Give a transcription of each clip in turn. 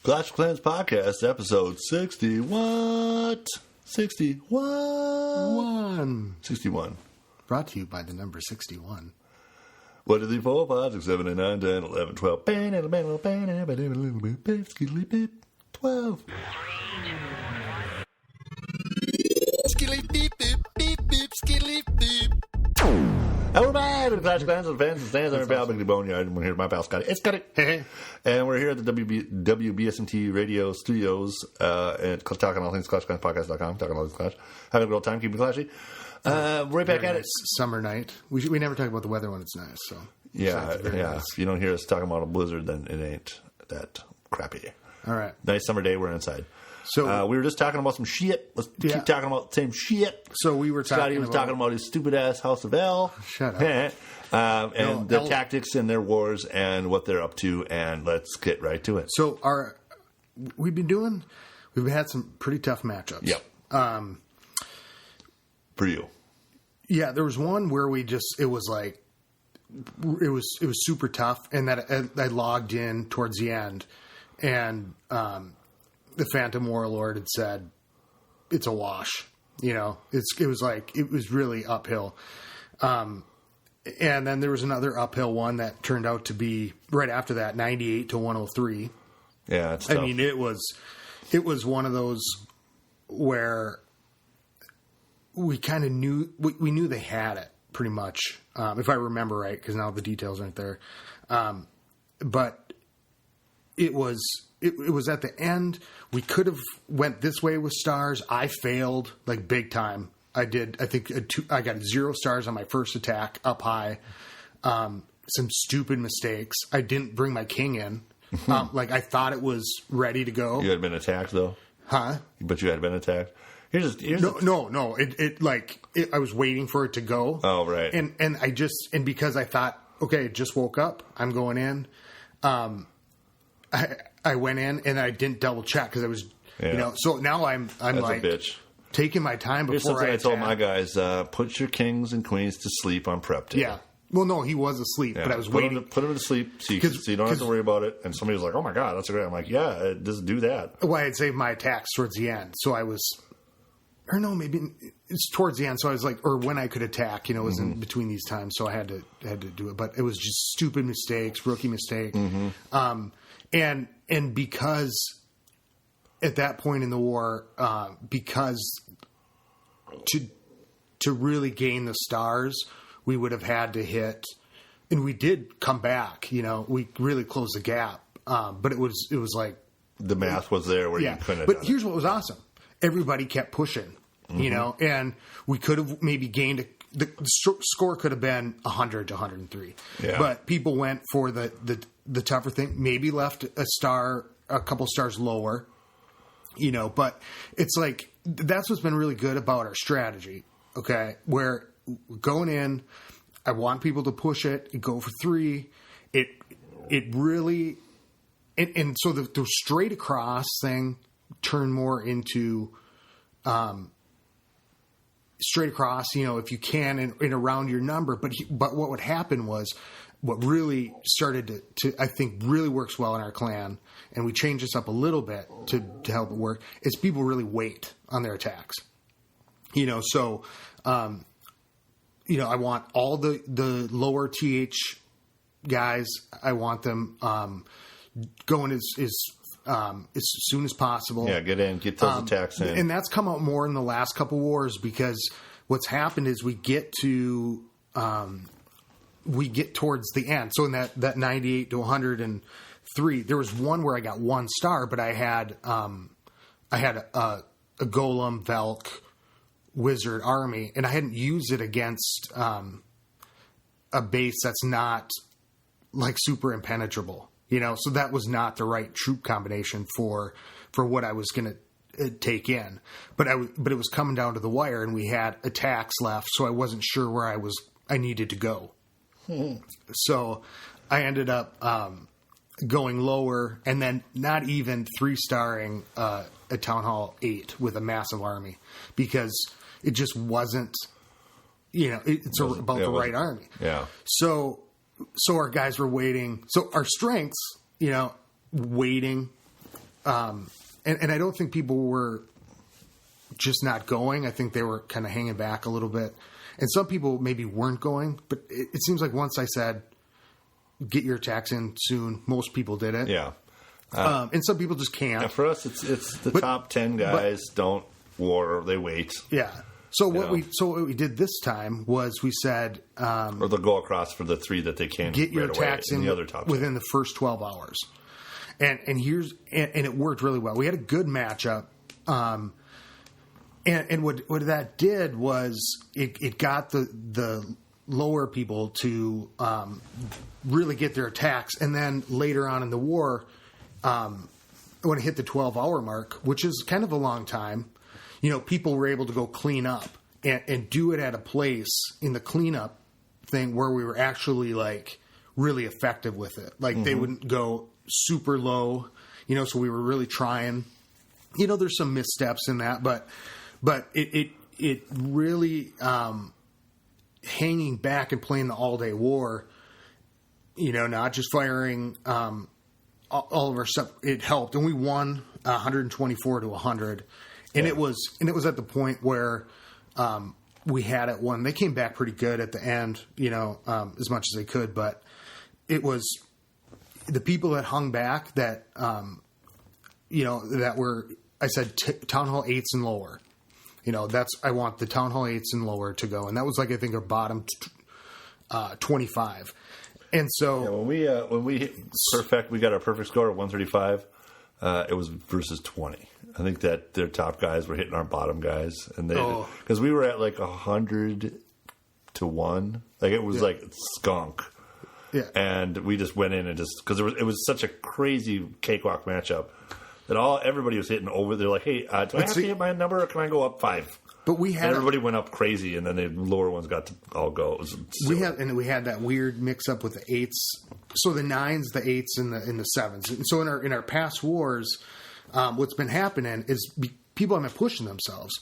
Clash of Clans Podcast, episode 60. What? 61. 61. Brought to you by the number 61. 1, 2, 3, 4, 5, 6, 7, 8, 9, 10, 11, 12. 12. Hello, everybody. The Clash of Clans and fans and stands. I'm your pal, Boneyard, and we're here with my pal, Scotty. It's Scotty. And we're here at the WBSMT radio studios and talking all things ClashClansPodcast.com. Talking all things Clash. Having a good old time, keeping clashy. Right back at it. Summer night. We never talk about the weather when it's nice. So yeah. Nice. If you don't hear us talking about a blizzard, then it ain't that crappy. All right. Nice summer day. We're inside. So we were just talking about some shit. Let's keep talking about the same shit. So we were talking. Scotty was talking about his stupid ass House of L. Shut up. And the tactics in their wars and what they're up to. And let's get right to it. So we've had some pretty tough matchups. Yep. For you. Yeah, there was one where it was super tough, and that I logged in towards the end, and the Phantom Warlord had said it's a wash. You know, it was really uphill. And then there was another uphill one that turned out to be right after that, 98 to 103. Yeah, it's tough. I mean, it was one of those where we kind of knew we knew they had it pretty much, if I remember right, because now the details aren't there. But it was at the end. We could have went this way with stars. I failed like big time. I did. I think I got 0 stars on my first attack up high. Some stupid mistakes. I didn't bring my king in. Like I thought it was ready to go. You had been attacked though, huh? But you had been attacked. No. I was waiting for it to go. Oh, right. And because I thought, okay, just woke up, I'm going in. I went in and I didn't double check because I was, so now I'm That's like a bitch. Taking my time before I told my guys, put your kings and queens to sleep on prep day. Yeah. Well, no, he was asleep, but I was waiting. Put him to sleep so you don't have to worry about it. And somebody was like, oh my God, that's a great. I'm like, yeah, just do that. Well, I had saved my attacks towards the end. So I was, or no, maybe it's towards the end. So I was like, or when I could attack, it was in between these times. So I had to do it, but it was just stupid mistakes, rookie mistake. And because at that point in the war, because to really gain the stars, we would have had to hit, and we did come back, we really closed the gap. But it was like the math was there where you couldn't have But done here's what was awesome. Everybody kept pushing, and we could have maybe gained the score could have been 100 to 103. Yeah. But people went for the tougher thing, maybe left a couple stars lower, but it's like, that's what's been really good about our strategy. Okay. Where going in, I want people to push it, go for 3. It really, and so the straight across thing turned more into, straight across, if you can, and around your number. But what would happen was, what really started to I think really works well in our clan, and we changed this up a little bit to help it work, is people really wait on their attacks. So, I want all the lower TH guys, I want them going as soon as possible. Yeah, get those attacks in. And that's come out more in the last couple wars, because what's happened is we get towards the end. So in that 98 to 103, there was one where I got 1 star, but I had a Golem, Velk, Wizard army, and I hadn't used it against a base that's not like super impenetrable. So that was not the right troop combination for what I was going to take in. But it was coming down to the wire, and we had attacks left, so I wasn't sure where I needed to go. So I ended up going lower, and then not even 3-starring a Town Hall 8 with a massive army, because it just wasn't, it's about the right army. Yeah. So our guys were waiting. So our strengths, waiting, and I don't think people were just not going. I think they were kind of hanging back a little bit. And some people maybe weren't going, but it seems like once I said, get your attacks in soon, most people did it. Yeah. And some people just can't. And for us, it's the top 10 guys don't war, they wait. Yeah. So what we did this time was we said, or they'll go across for the 3 that they can get your attacks in the other top 10. within the first 12 hours. And it worked really well. We had a good matchup. And what that did was it got the lower people to really get their attacks. And then later on in the war, when it hit the 12-hour mark, which is kind of a long time, people were able to go clean up and do it at a place in the cleanup thing where we were actually like really effective with it. Like they wouldn't go super low, so we were really trying. There's some missteps in that, but it really hanging back and playing the all-day war, not just firing all of our stuff, it helped. And we won 124 to 100. And it was at the point where we had it won. They came back pretty good at the end, as much as they could, but it was the people that hung back that that were, I said, Town Hall 8s and lower. I want the Town Hall 8s and lower to go. And that was like, I think, our bottom 25. And so when we hit we got our perfect score of 135. It was versus 20. I think that their top guys were hitting our bottom guys, and because we were at like 100 to 1, like it was like skunk. Yeah, and we just went in and just because it was such a crazy cakewalk matchup that everybody was hitting over. They're like, hey, do I have to hit my number, or can I go up 5? But everybody went up crazy, and then the lower ones got to all go. We had that weird mix up with the 8s. So the 9s, the 8s, and the 7s. And so in our past wars, what's been happening is people have been pushing themselves.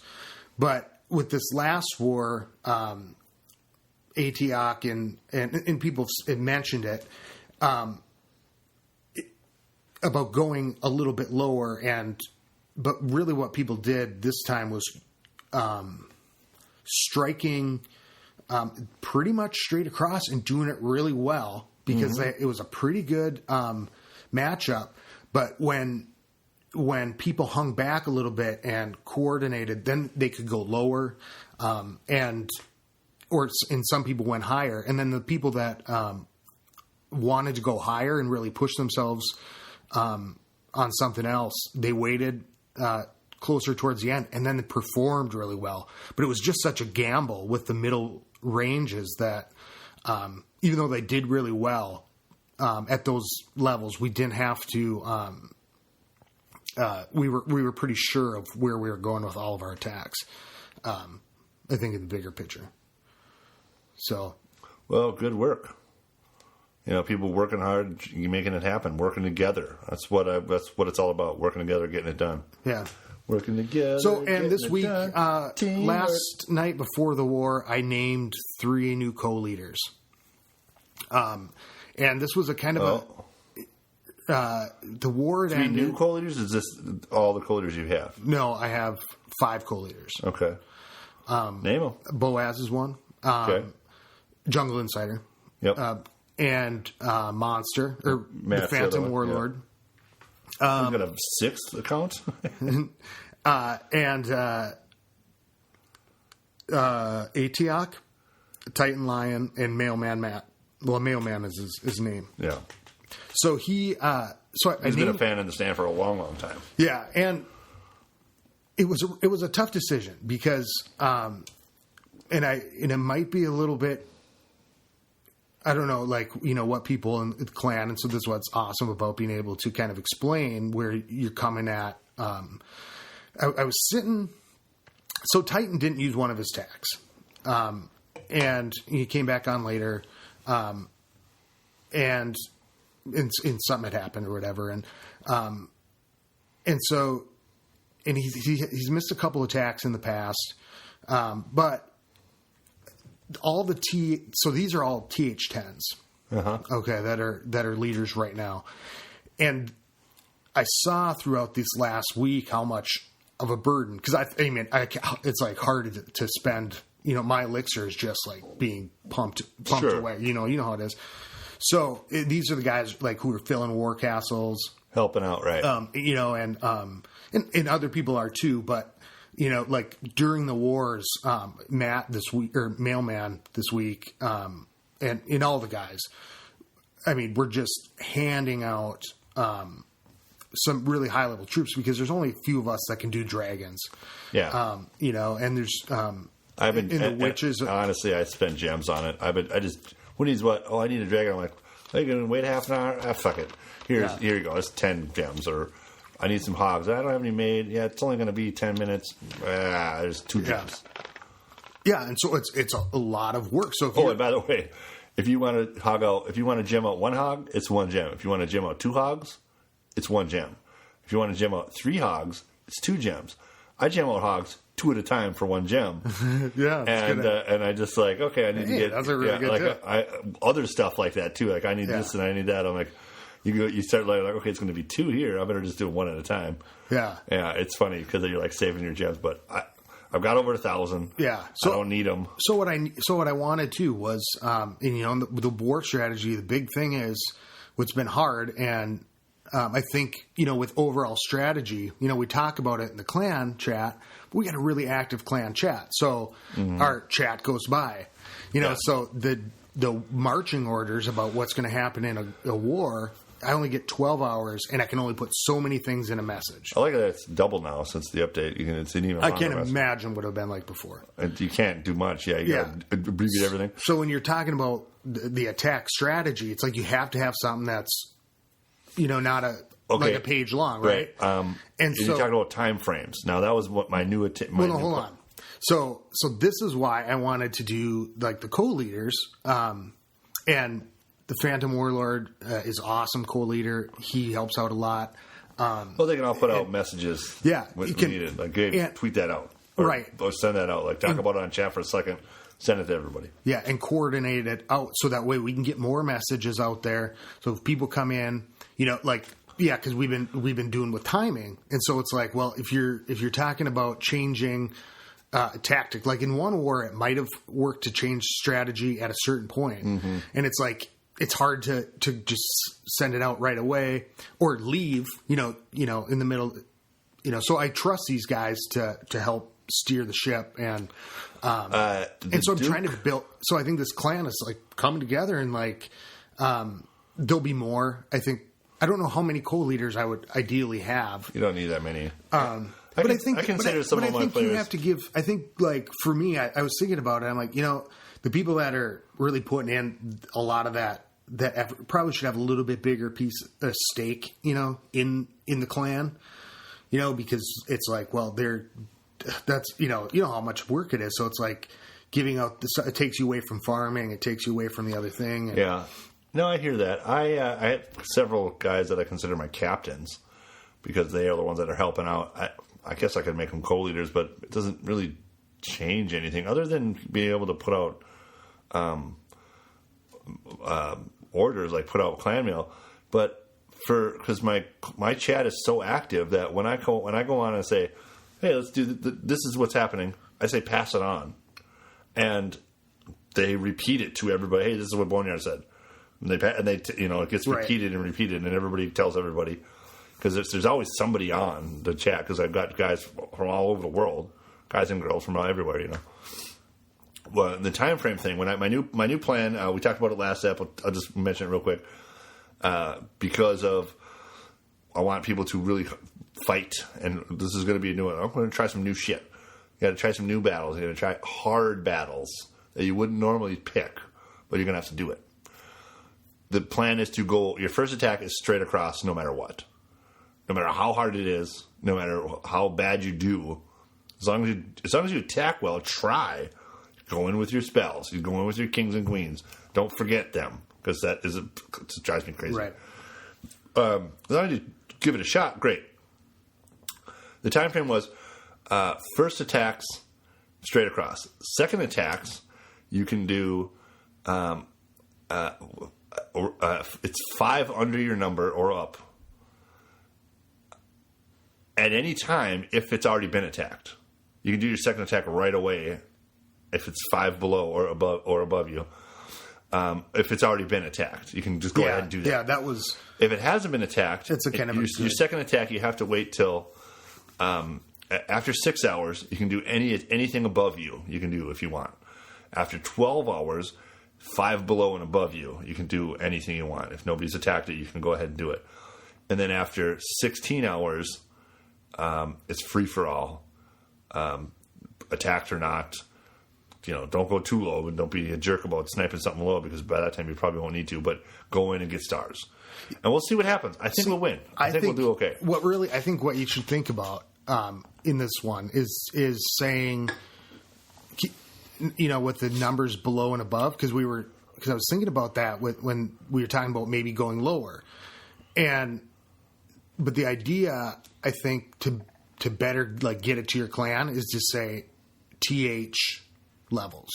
But with this last war, Antioch and people have mentioned it, about going a little bit lower, but really what people did this time was striking pretty much straight across and doing it really well because it was a pretty good matchup. But when people hung back a little bit and coordinated, then they could go lower, and some people went higher. And then the people that wanted to go higher and really push themselves on something else, they waited closer towards the end, and then it performed really well. But it was just such a gamble with the middle ranges that even though they did really well at those levels, we didn't have to. We were pretty sure of where we were going with all of our attacks. I think in the bigger picture. So, well, good work. People working hard, you making it happen, working together. That's what it's all about. Working together, getting it done. Yeah. Working together. So, and this week, last night before the war, I named 3 new co-leaders. And this was a kind of the war. 3 new co-leaders? Is this all the co-leaders you have? No, I have 5 co-leaders. Okay. Name them. Boaz is one. Okay. Jungle Insider. Yep. And Monster, or the Phantom Warlord. Yeah. I've got a 6th account. And Antioch, Titan Lion, and Mailman Matt. Well, Mailman is his name. Yeah. So he's been a fan in the stand for a long, long time. Yeah, and it was a tough decision because, and it might be a little bit, I don't know, what people in the clan, and so this is what's awesome about being able to kind of explain where you're coming at. I was sitting, so Titan didn't use one of his tags, and he came back on later, and something had happened or whatever, and so he's missed a couple attacks in the past, but all so these are all TH10s, okay, that are leaders right now, and I saw throughout this last week how much of a burden, because it's like hard to spend. My elixir is just like being pumped sure. away. You know how it is. So these are the guys like who are filling war castles, helping out, right? And other people are too. But like during the wars, Matt this week or Mailman this week, and all the guys. I mean, we're just handing out some really high level troops because there's only a few of us that can do dragons. Yeah. And there's I've been in the witches. Honestly, I spend gems on it. When he's what? Oh, I need a dragon. I'm like, are you gonna wait half an hour? Ah, fuck it. Here you go. It's 10 gems. Or I need some hogs. I don't have any made. Yeah, it's only gonna be 10 minutes. There's 2 gems. Yeah, and so it's a lot of work. So and by the way, if you want to gem out 1 hog, it's 1 gem. If you want to gem out 2 hogs, it's 1 gem. If you want to gem out 3 hogs, it's 2 gems. I gem out hogs 2 at a time for 1 gem. Yeah, and I just like, okay, I need to get that's a really good tip. Other stuff like that too. Like I need this and I need that. I'm like, you start like okay, it's going to be 2 here. I better just do 1 at a time. Yeah, it's funny because you're like saving your gems, but I've got over 1,000. Yeah, so I don't need them. So what I wanted to was, the war strategy. The big thing is what's been hard, and I think with overall strategy, we talk about it in the clan chat, but we got a really active clan chat. So our chat goes by, So the marching orders about what's going to happen in a war. I only get 12 hours, and I can only put so many things in a message. I like that it's double now since the update. It's an even. I can't imagine what it would have been like before. And you can't do much. You got to abbreviate everything. So when you're talking about the attack strategy, it's like you have to have something that's, not like a page long, right? And so you're talking about time frames. Now that was what my new. Hold on. So this is why I wanted to do like the Coleaders, and. The Phantom Warlord is awesome co-leader. He helps out a lot. They can all put out messages when needed. Like, tweet that out. Or send that out. Like, talk about it on chat for a second. Send it to everybody. Yeah, and coordinate it out so that way we can get more messages out there. So if people come in, because we've been doing with timing. And so it's like, well, if you're talking about changing tactic, like in one war, it might have worked to change strategy at a certain point. Mm-hmm. And it's like, it's hard to just send it out right away or leave, in the middle, so I trust these guys to help steer the ship. And so I'm trying to build, so I think this clan is like coming together and like, there'll be more. I think, I don't know how many co-leaders I would ideally have. You don't need that many. I think you have to give, I think like for me, I was thinking about it. I'm like, the people that are really putting in a lot of that effort probably should have a little bit bigger piece of stake, in the clan, because it's like, well, that's how much work it is. So it's like giving out it takes you away from farming. It takes you away from the other thing. And, yeah. No, I hear that. I had several guys that I consider my captains because they are the ones that are helping out. I guess I could make them co-leaders, but it doesn't really change anything other than being able to put out orders, like put out clan mail. But because my chat is so active that when I go on and say, hey, let's do this is what's happening, I say pass it on, and they repeat it to everybody. Hey, this is what Boneyard said, and it gets repeated and repeated, and everybody tells everybody because there's always somebody on the chat because I've got guys from all over the world, guys and girls from everywhere, Well, the time frame thing. When my new plan, we talked about it last ep. I'll just mention it real quick because of I want people to really fight, and this is going to be a new one. I'm going to try some new shit. You got to try some new battles. You got to try hard battles that you wouldn't normally pick, but you're going to have to do it. The plan is to go. Your first attack is straight across, no matter what, no matter how hard it is, no matter how bad you do. As long as you attack well, try. Go in with your spells. You go in with your kings and queens. Don't forget them because it drives me crazy. Right. As long as you give it a shot, great. The time frame was first attacks straight across. Second attacks, you can do it's 5 under your number or up. at any time if it's already been attacked. You can do your second attack right away if it's 5 below or above you. If it's already been attacked, you can just go ahead and do that. Yeah, that was... If it hasn't been attacked, it's a kind of your second attack, you have to wait till after 6 hours. You can do anything above you. You can do if you want. After 12 hours, 5 below and above you, you can do anything you want. If nobody's attacked it, you can go ahead and do it. And then after 16 hours, it's free for all. Attacked or not. Don't go too low and don't be a jerk about sniping something low because by that time you probably won't need to, but go in and get stars. And we'll see what happens. I think we'll win. I think we'll do okay. I think what you should think about in this one is saying, with the numbers below and above, because I was thinking about that when we were talking about maybe going lower. But the idea, I think, to better get it to your clan is to say TH levels,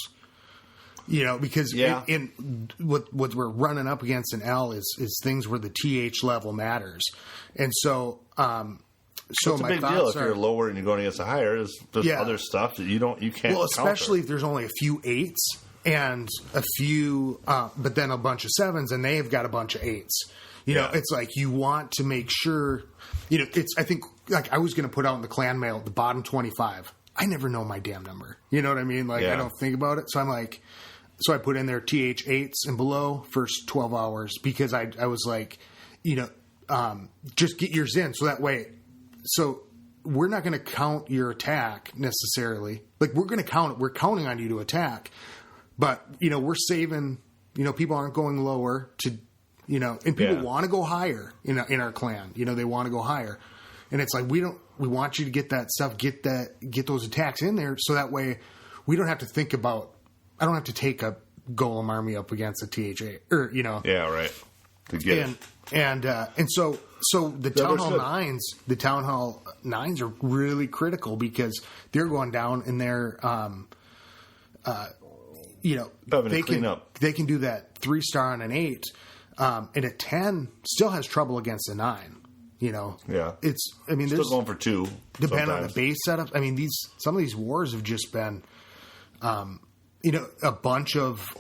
because in what we're running up against in L is things where the TH level matters, and so it's a big deal if you're lower and you're going against a higher. There's other stuff that you can't. Well, especially if there's only a few 8s and a few, but then a bunch of 7s, and they've got a bunch of 8s. It's like you want to make sure. I think I was going to put out in the clan mail the bottom 25. I never know my damn number. You know what I mean? I don't think about it. So I'm like, so I put in there TH 8s and below first 12 hours because I was like, just get yours in. So that way, so we're not going to count your attack necessarily. We're going to count it. We're counting on you to attack, but we're saving, people aren't going lower to, and people want to go higher in our clan, they want to go higher. And it's like, we want you to get that stuff, get those attacks in there, so that way we don't have to think about. I don't have to take a golem army up against a THA, or Yeah, right. To get it. And so the Town Hall 9s are really critical because they're going down and they're they can do that 3-star on an 8, and a 10 still has trouble against a 9. It's. I mean, still going for 2. Depending on the base setup. I mean, some of these wars have just been, a bunch of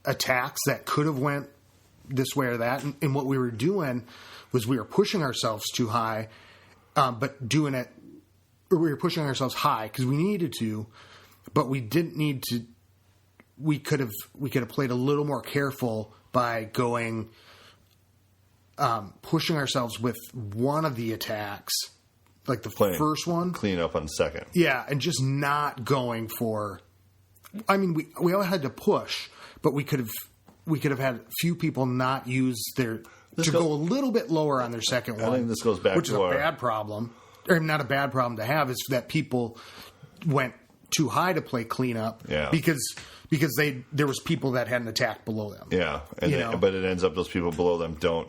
attacks that could have went this way or that. And what we were doing was we were pushing ourselves too high, but doing it, or we were pushing ourselves high because we needed to, but we didn't need to. We could have played a little more careful by going. Pushing ourselves with one of the attacks, like the first one, clean up on the second. Yeah, and just not going for. I mean, we all had to push, but we could have had a few people not use go a little bit lower on their second one. I think this goes back which is a bad problem, or not a bad problem to have. Is that people went too high to play cleanup, because there was people that had an attack below them. Yeah, but it ends up those people below them don't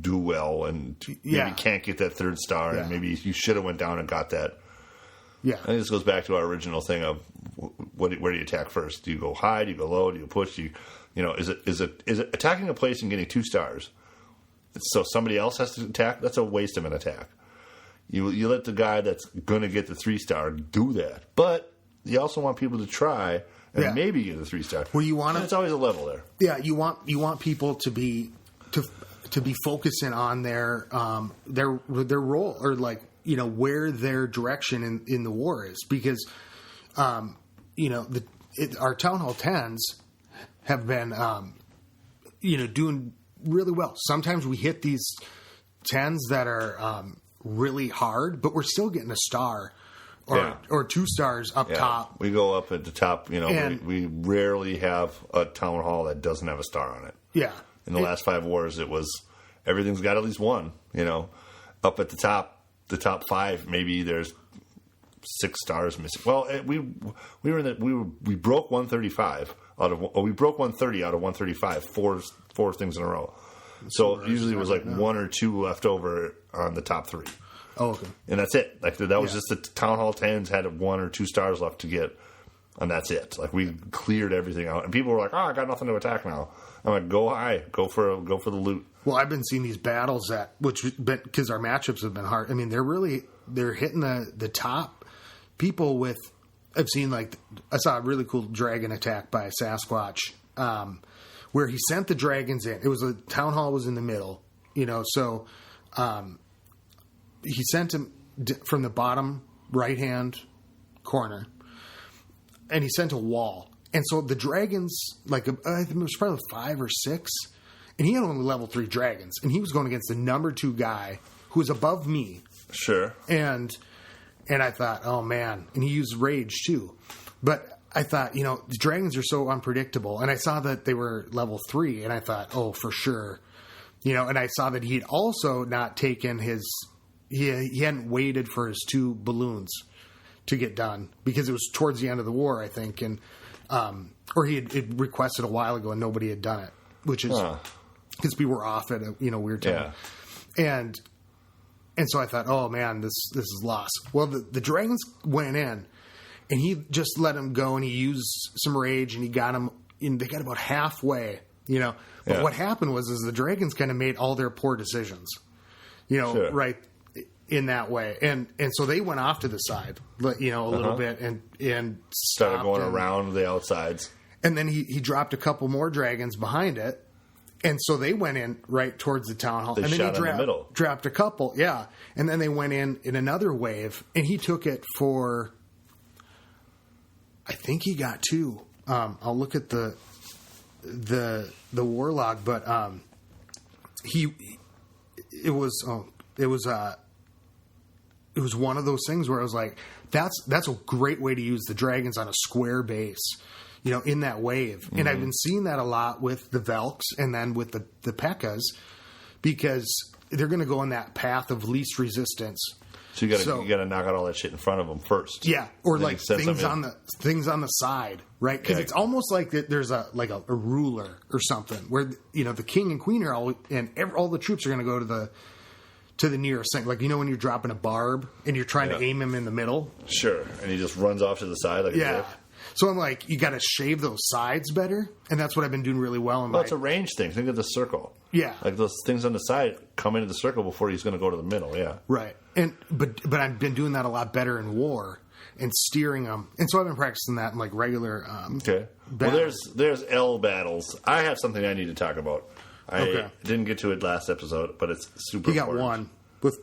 do well and maybe can't get that 3rd star, and maybe you should have went down and got that. Yeah, I think this goes back to our original thing of where do you attack first? Do you go high? Do you go low? Do you push? Do is it attacking a place and getting 2 stars? So somebody else has to attack. That's a waste of an attack. You let the guy that's going to get the 3-star do that, but you also want people to try and maybe get the 3-star. Well, you want it's always a level there. Yeah, you want people to be focusing on their role, or where their direction in the war is, because our Town Hall 10s have been doing really well. Sometimes we hit these 10s that are really hard, but we're still getting a star or 2 stars up top. We go up at the top. We rarely have a Town Hall that doesn't have a star on it. Yeah. In the last 5 wars, it was everything's got at least one. Up at the top 5, maybe there's 6 stars missing. Well, we broke 135 we broke 130 out of 135 four things in a row. So usually it was like 1 or 2 left over on the top 3. Oh, okay. And that's it. That was just the Town Hall 10s had 1 or 2 stars left to get and that's it. Like, we cleared everything out, and people were like, "Oh, I got nothing to attack now." I'm like, "Go high, go for the loot." Well, I've been seeing these battles because our matchups have been hard. I mean, they're hitting the top people with. I've seen I saw a really cool dragon attack by Sasquatch, where he sent the dragons in. It was a town hall was in the middle, so he sent him from the bottom right hand corner, and he sent a wall. And so the dragons, I think it was probably 5 or 6, and he had only level 3 dragons, and he was going against the number 2 guy who was above me. Sure. And I thought, oh man, and he used rage too. But I thought, the dragons are so unpredictable, and I saw that they were level 3, and I thought, oh, for sure. And I saw that he'd also not taken he hadn't waited for his 2 balloons to get done, because it was towards the end of the war, I think, and or he had requested a while ago and nobody had done it, which is because we were off at a weird time. Yeah. And so I thought, oh man, this is lost. Well, the dragons went in, and he just let him go, and he used some rage, and he got him. And they got about halfway, But what happened was the dragons kind of made all their poor decisions, Sure. right in that way, and so they went off to the side, a little bit, and started going around the outsides. And then he dropped a couple more dragons behind it. And so they went in right towards the town hall. They and then shot he in the middle. Dropped a couple, yeah. And then they went in another wave, and he took it for, I think he got 2. I'll look at the war log, but it was one of those things where I was like, that's a great way to use the dragons on a square base. In that wave. Mm-hmm. And I've been seeing that a lot with the Velks and then with the P.E.K.K.A.s, because they're going to go on that path of least resistance. So you got to knock out all that shit in front of them first. Yeah, or things on the side, right? Because it's almost like there's a ruler or something where the king and queen are all the troops are going to go to the nearest thing. When you're dropping a barb and you're trying to aim him in the middle. Sure, and he just runs off to the side like a dick. So I'm like, you got to shave those sides better, and that's what I've been doing really well. It's a range thing. Think of the circle. Yeah, those things on the side come into the circle before he's going to go to the middle. Yeah, right. And but I've been doing that a lot better in war and steering them, and so I've been practicing that in regular. Okay. Battles. Well, there's L battles. I have something I need to talk about. I didn't get to it last episode, but it's super. You got important. one with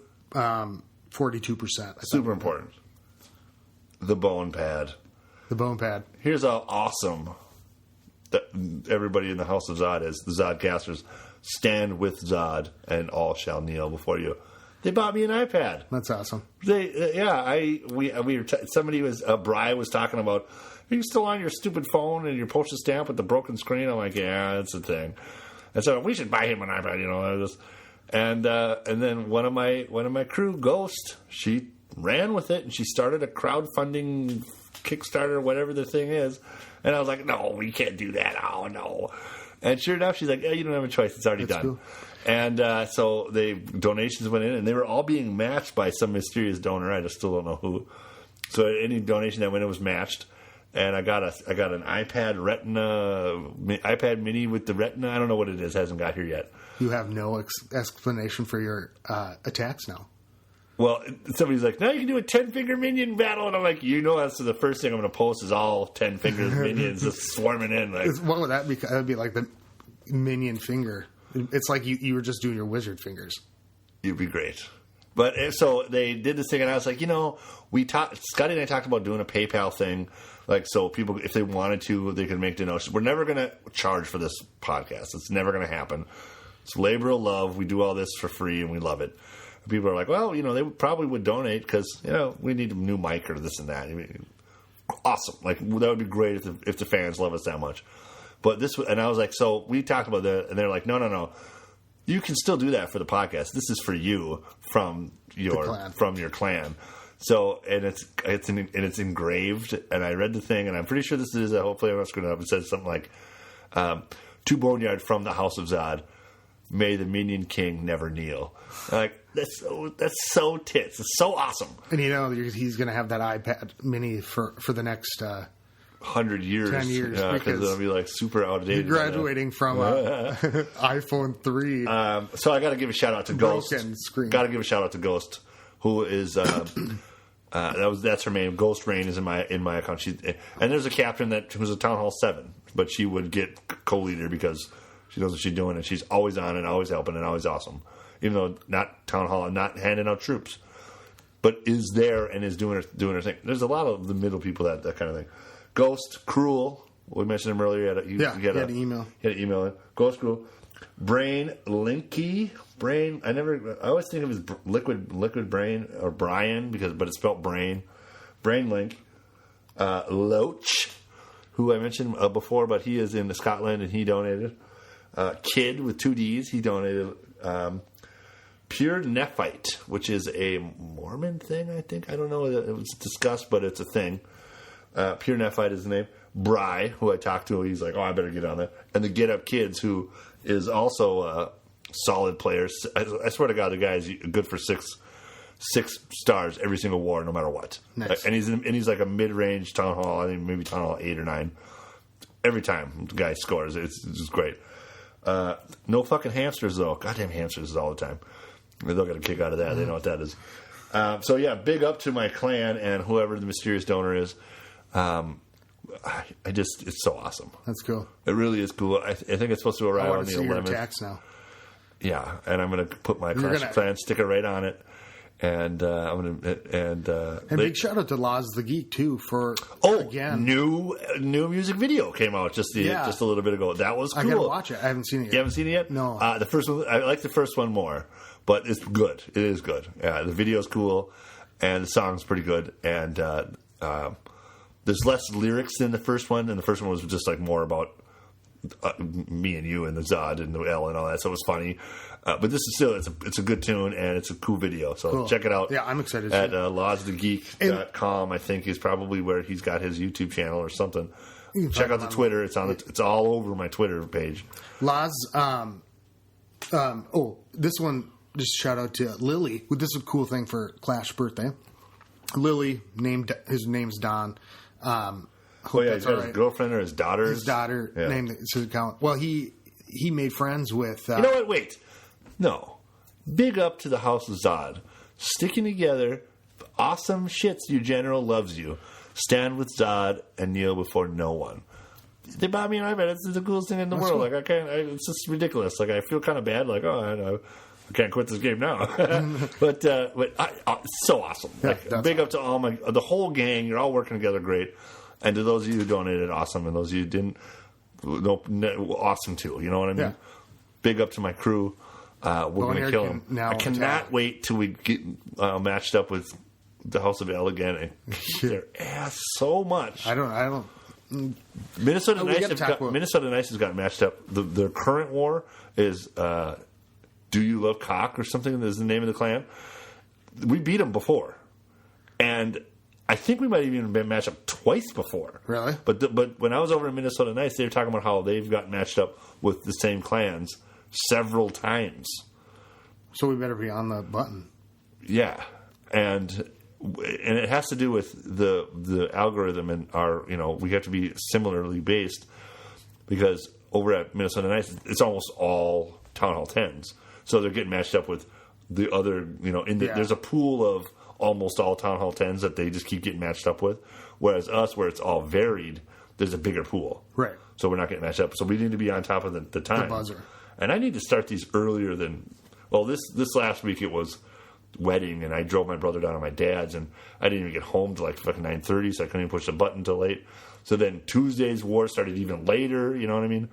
42%. Super important. The bone pad. The bone pad. Here's how awesome that everybody in the House of Zod is. The Zodcasters stand with Zod, and all shall kneel before you. They bought me an iPad. That's awesome. Somebody was Bri was talking about. Are you still on your stupid phone and your postage stamp with the broken screen? I'm like, yeah, that's the thing. And so we should buy him an iPad, And then one of my crew, Ghost, she ran with it and she started a crowdfunding Kickstarter, whatever the thing is, and I was like, no, we can't do that. Oh no! And sure enough, she's like, you don't have a choice; it's already done. Cool. And so donations went in, and they were all being matched by some mysterious donor. I just still don't know who. So any donation that went in was matched, and I got an iPad iPad Mini with the Retina. I don't know what it is; hasn't got here yet. You have no explanation for your attacks now. Well, somebody's like, now you can do a 10-finger minion battle. And I'm like, that's the first thing I'm going to post is all 10 fingers minions just swarming in. What would that be? That would be like the minion finger. It's like you were just doing your wizard fingers. You'd be great. But so they did this thing, and I was like, Scotty and I talked about doing a PayPal thing. So people, if they wanted to, they could make donations. We're never going to charge for this podcast. It's never going to happen. It's labor of love. We do all this for free, and we love it. People are like, well, they probably would donate because, we need a new mic or this and that. Awesome. That would be great if the fans love us that much. But and I was like, so we talked about that, and they're like, no. You can still do that for the podcast. This is for you from your clan. So, and it's engraved, and I read the thing, and I'm pretty sure this is, hopefully I'm not screwing it up. It says something like, to Boneyard from the House of Zod, may the Minion King never kneel. That's so tits. It's so awesome. And he's going to have that iPad Mini for the next 100 years. 10 years. Because it'll be like super outdated. You're graduating from iPhone 3. So I got to give a shout out to Ghost. Screen. Got to give a shout out to Ghost, who is that's her name. Ghost Rain is in my account. And there's a captain that was a Town Hall 7, but she would get co-leader because she knows what she's doing, and she's always on and always helping and always awesome. Even though not Town Hall and not handing out troops, but is there and is doing her thing. There's a lot of the middle people that kind of thing. Ghost, Cruel. We mentioned him earlier. He had an email. He had an email. Ghost, Cruel. Brain, Linky. Brain. I always think of his liquid brain or Brian but it's spelled Brain. Brain Link. Loach, who I mentioned before, but he is in Scotland and he donated. Kid with 2 D's. He donated. Pure Nephite, which is a Mormon thing, I think. I don't know. It was discussed, but it's a thing. Pure Nephite is the name. Bry, who I talked to, he's like, I better get on that. And the Get Up Kids, who is also a solid player. I swear to God, the guy is good for six stars every single war, no matter what. Nice. And he's like a mid-range Town Hall. I think maybe Town Hall 8 or 9. Every time the guy scores, it's just great. No fucking hamsters, though. Goddamn hamsters all the time. They'll get a kick out of that. They know what that is. So, yeah, big up to my clan and whoever the mysterious donor is. It's so awesome. That's cool. It really is cool. I think it's supposed to arrive on the 11th. Your attacks now. Yeah, and I'm going to put my Clash of Clans sticker right on it. And I'm going to... And big shout out to Laws the Geek, too, for, again... new music video came out just a little bit ago. That was cool. I got to watch it. I haven't seen it yet. You haven't seen it yet? No. The first one, I like the first one more, but it's good. It is good. The video's cool, and the song's pretty good, and there's less lyrics than the first one, and the first one was just like more about me and you and the Zod and the L and all that, so it was funny. But this is still, it's a good tune, and it's a cool video, so check it out. Yeah, I'm excited. At lawsthegeek.com, I think is probably where he's got his YouTube channel or something. Check out the Twitter. It's on. It's all over my Twitter page. Laws. This one. Just shout out to Lily. This is a cool thing for Clash birthday. Lily his name's Don. He's got his girlfriend or his daughter. His daughter named his account. Well, he made friends with. You know what? Wait. No. Big up to the House of Zod. Sticking together. Awesome shits. Your general loves you. Stand with Zod and kneel before no one. They bought me an iPad. It's the coolest thing in the world. Cool. Like it's just ridiculous. Like I feel kind of bad. Like I can't quit this game now. but so awesome. Like, big up to the whole gang. You're all working together great. And to those of you who donated, awesome. And those of you who didn't, awesome too. You know what I mean? Yeah. Big up to my crew. We're going to kill them. I cannot wait till we get matched up with the House of L again and kick their ass so much. I don't. Minnesota Nice has got matched up. Their current war is Do You Love Cock or something is the name of the clan. We beat them before. And I think we might have even been matched up twice before. Really? But when I was over in Minnesota Nice, they were talking about how they've got matched up with the same clans several times. So we better be on the button. Yeah. And it has to do with the algorithm and our, we have to be similarly based because over at Minnesota Nice, it's almost all Town Hall 10s. So they're getting matched up with the other, there's a pool of almost all Town Hall 10s that they just keep getting matched up with. Whereas us, where it's all varied, there's a bigger pool. Right. So we're not getting matched up. So we need to be on top of the time. The buzzer. And I need to start these earlier than, this last week it was wedding, and I drove my brother down to my dad's, and I didn't even get home till like fucking 9:30, so I couldn't even push the button till late. So then Tuesday's war started even later, you know what I mean?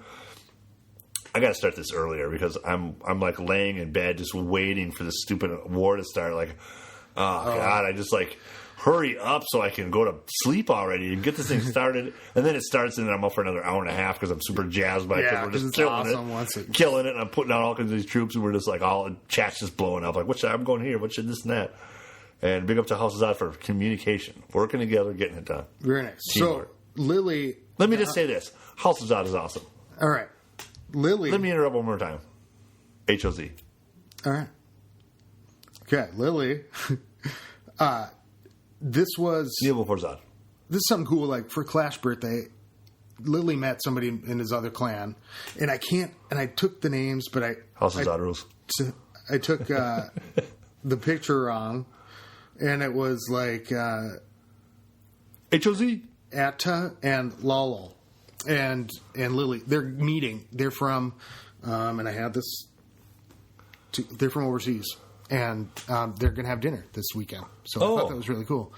I got to start this earlier because I'm like laying in bed just waiting for the stupid war to start. Like, God, I just like hurry up so I can go to sleep already and get this thing started. And then it starts, and then I'm up for another hour and a half because I'm super jazzed by it. Yeah, we're just killing it, and I'm putting out all kinds of these troops, and we're just like all chat's just blowing up. Like, I'm going here. What should this and that? And big up to House of Zod for communication, working together, getting it done. Very nice. Teamwork. So Lily, let me just say this: House of Zod is awesome. All right, Lily. Let me interrupt one more time. HOZ. All right. Okay, Lily. This was kneel before Zod. this is something cool. Like for Clash birthday, Lily met somebody in his other clan, and I took the names, but House of Zadros. I took the picture wrong, and it was like HOZ. Atta and Lalo and Lily. They're meeting. They're from, and I had this. They're from overseas, and they're going to have dinner this weekend. So I thought that was really cool.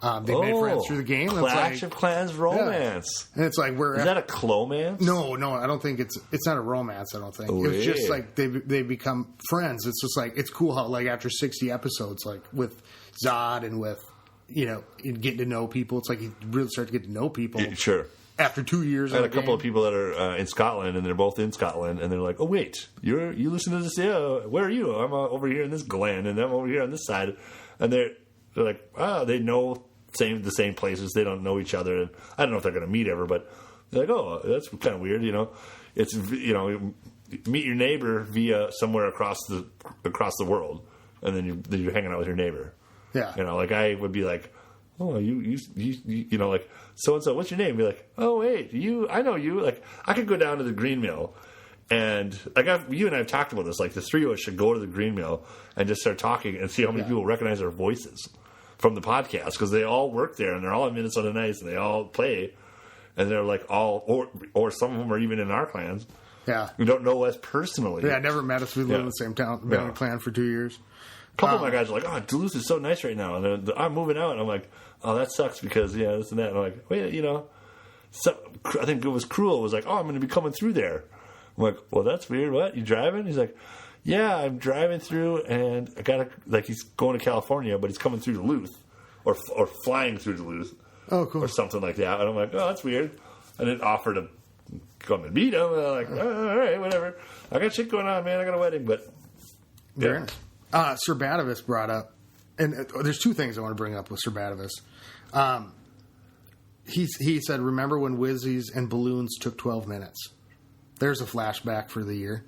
They made friends through the game. Clash of Clans romance. Yeah. And it's like is that a clomance? No, I don't think it's not a romance. I don't think it's just like they become friends. It's just like it's cool how like after 60 episodes, like with Zod and with getting to know people, it's like you really start to get to know people. Yeah, sure. After 2 years, I had a couple of people that are in Scotland, and they're both in Scotland, and they're like, "Oh wait, you listen to this? Yeah, where are you? I'm over here in this glen, and I'm over here on this side." And they're like, they know the same places. They don't know each other, and I don't know if they're going to meet ever, but they're like, "Oh, that's kind of weird." It's meet your neighbor via somewhere across the world, and then you're hanging out with your neighbor. Yeah, like I would be like, "Oh, you like so and so. What's your name?" Be like, "Oh, wait, I know you." Like I could go down to the green mill, and like you and I have talked about this. Like the three of us should go to the green mill and just start talking and see how many people recognize our voices from the podcast, because they all work there and they're all in Minnesota Nights and they all play, and they're like all or some of them are even in our clans. Yeah, we don't know us personally. Yeah, I never met us. We live in the same town. Been in a clan for 2 years. A couple of my guys are like, "Oh, Duluth is so nice right now," and I'm moving out, and I'm like, "Oh, that sucks because this and that." And I'm like, "Wait, so I think it was Cruel. It was like, oh, I'm going to be coming through there." I'm like, "Well, that's weird. What, you driving?" He's like, "Yeah, I'm driving through, and I gotta he's going to California, but he's coming through Duluth, or flying through Duluth, oh, cool, or something like that." And I'm like, "Oh, that's weird." I didn't offer to come and meet him. And I'm like, "Oh, all right, whatever. I got shit going on, man. I got a wedding, but very nice." Sir Batavis brought up, and there's two things I want to bring up with Sir Batavis. He said, "Remember when Whizzies and Balloons took 12 minutes?" There's a flashback for the year.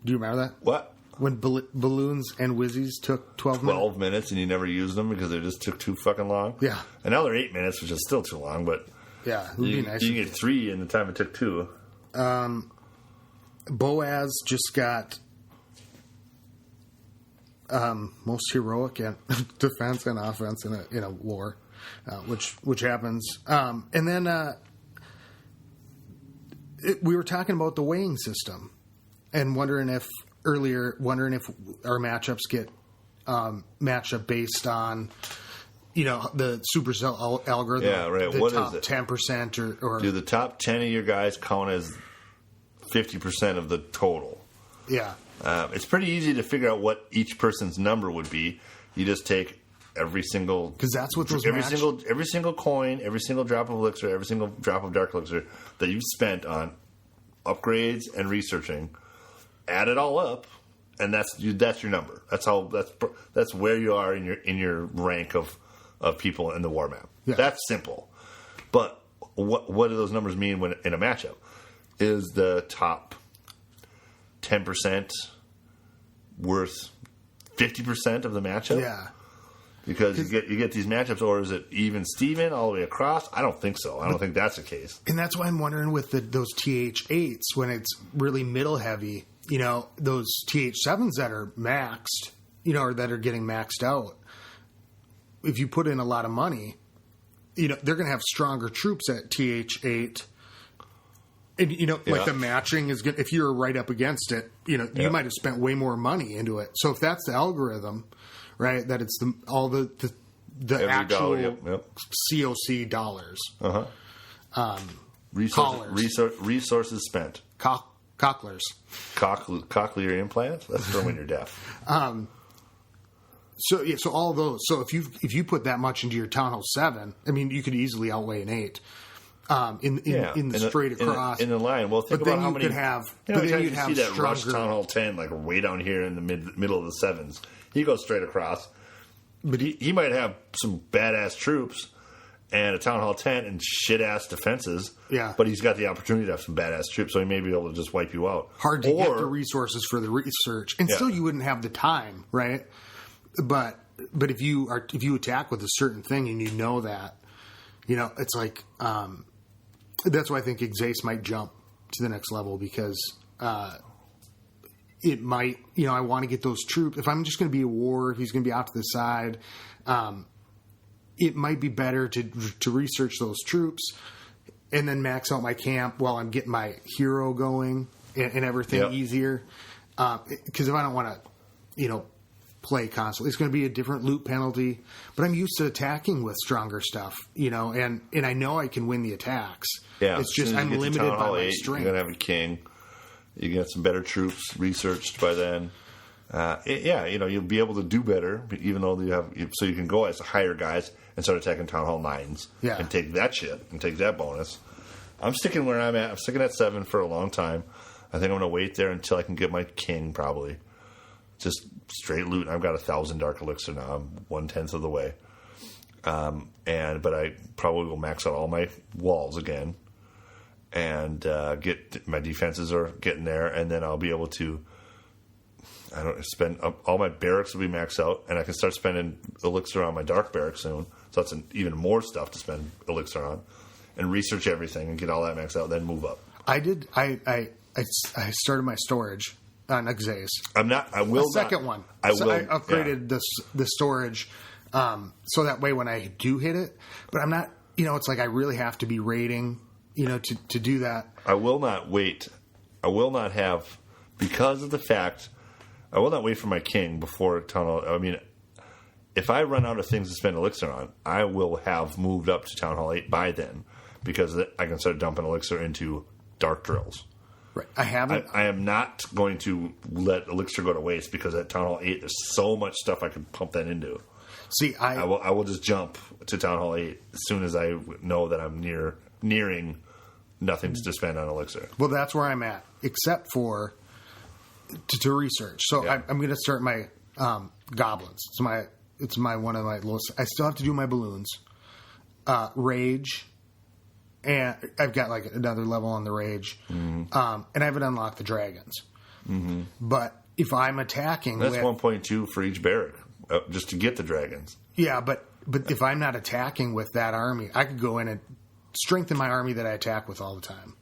Do you remember that? What? When Balloons and Whizzies took 12 minutes? 12 minutes and you never used them because they just took too fucking long? Yeah. And now they're 8 minutes, which is still too long, but yeah, it would be nice. You can get 3 in the time it took 2. Boaz just got most heroic in defense and offense in a war, which happens. And then we were talking about the weighing system and wondering if our matchups get matched up based on the supercell algorithm. Yeah, right. The what top is it? 10% or do the top 10 of your guys count as 50% of the total? Yeah. It's pretty easy to figure out what each person's number would be. You just take every single, because that's what those every single coin, every single drop of elixir, every single drop of dark elixir that you've spent on upgrades and researching. Add it all up, and that's your number. That's where you are in your rank of people in the war map. Yeah. That's simple. But what do those numbers mean when in a matchup? Is the top 10% worth 50% of the matchup? Yeah. Because you get these matchups, or is it even Steven all the way across? I don't think so. I don't think that's the case. And that's why I'm wondering with those TH8s, when it's really middle heavy, those TH7s that are maxed, or that are getting maxed out, if you put in a lot of money, they're going to have stronger troops at TH8. And, like the matching is good. If you're right up against it, you might have spent way more money into it. So if that's the algorithm, right, that it's all the actual dollar, COC dollars. Uh-huh. Resources spent. Cocklers. Cochlear implants? That's for when you're deaf. So all those. So if you put that much into your Town Hall 7, I mean, you could easily outweigh an 8. In the straight across in the line. Well, think about how many could have. But then you'd have see that Rush Town Hall 10 like way down here in the middle of the 7s. He goes straight across, but he might have some badass troops and a Town Hall 10 and shit ass defenses. Yeah, but he's got the opportunity to have some badass troops, so he may be able to just wipe you out. Hard to get the resources for the research, and still you wouldn't have the time, right? But but if you attack with a certain thing and you know that, it's like that's why I think Exace might jump to the next level, because it might, I want to get those troops. If I'm just going to be a war, if he's going to be out to the side, it might be better to research those troops and then max out my camp while I'm getting my hero going and everything easier. Because if I don't want to, play constantly, it's going to be a different loot penalty. But I'm used to attacking with stronger stuff, and I know I can win the attacks. Yeah, it's just I'm limited by my 8, strength. You're going to have a king. You get some better troops researched by then. You'll be able to do better, even though so you can go as higher guys and start attacking Town Hall 9s and take that shit and take that bonus. I'm sticking where I'm at. I'm sticking at 7 for a long time. I think I'm going to wait there until I can get my king, probably. Just straight loot. I've got 1,000 dark elixir now. I'm 1/10 of the way. But I probably will max out all my walls again, and get my defenses are getting there, and then I'll be able to. I don't spend all my barracks will be maxed out, and I can start spending elixir on my dark barracks soon. So that's even more stuff to spend elixir on, and research everything and get all that maxed out. Then move up. I started my storage on Exace. I will the second one. I upgraded the storage so that way when I do hit it, but I'm not. It's like I really have to be raiding. To do that. I will not wait. I will not have, because of the fact. I will not wait for my king before Town Hall. I mean, if I run out of things to spend elixir on, I will have moved up to Town Hall 8 by then, because I can start dumping elixir into dark drills. Right. I haven't. I am not going to let elixir go to waste, because at Town Hall 8 there's so much stuff I can pump that into. See, I will just jump to Town Hall 8 as soon as I know that I'm nearing nothing to spend on elixir. Well, that's where I'm at, except for to research. So I'm going to start my goblins. It's my one of my lowest. I still have to do my balloons, rage, and I've got like another level on the rage, and I haven't unlocked the dragons. Mm-hmm. But if I'm attacking, that's 1.2 for each barrack just to get the dragons. Yeah, but if I'm not attacking with that army, I could go in and strengthen my army that I attack with all the time.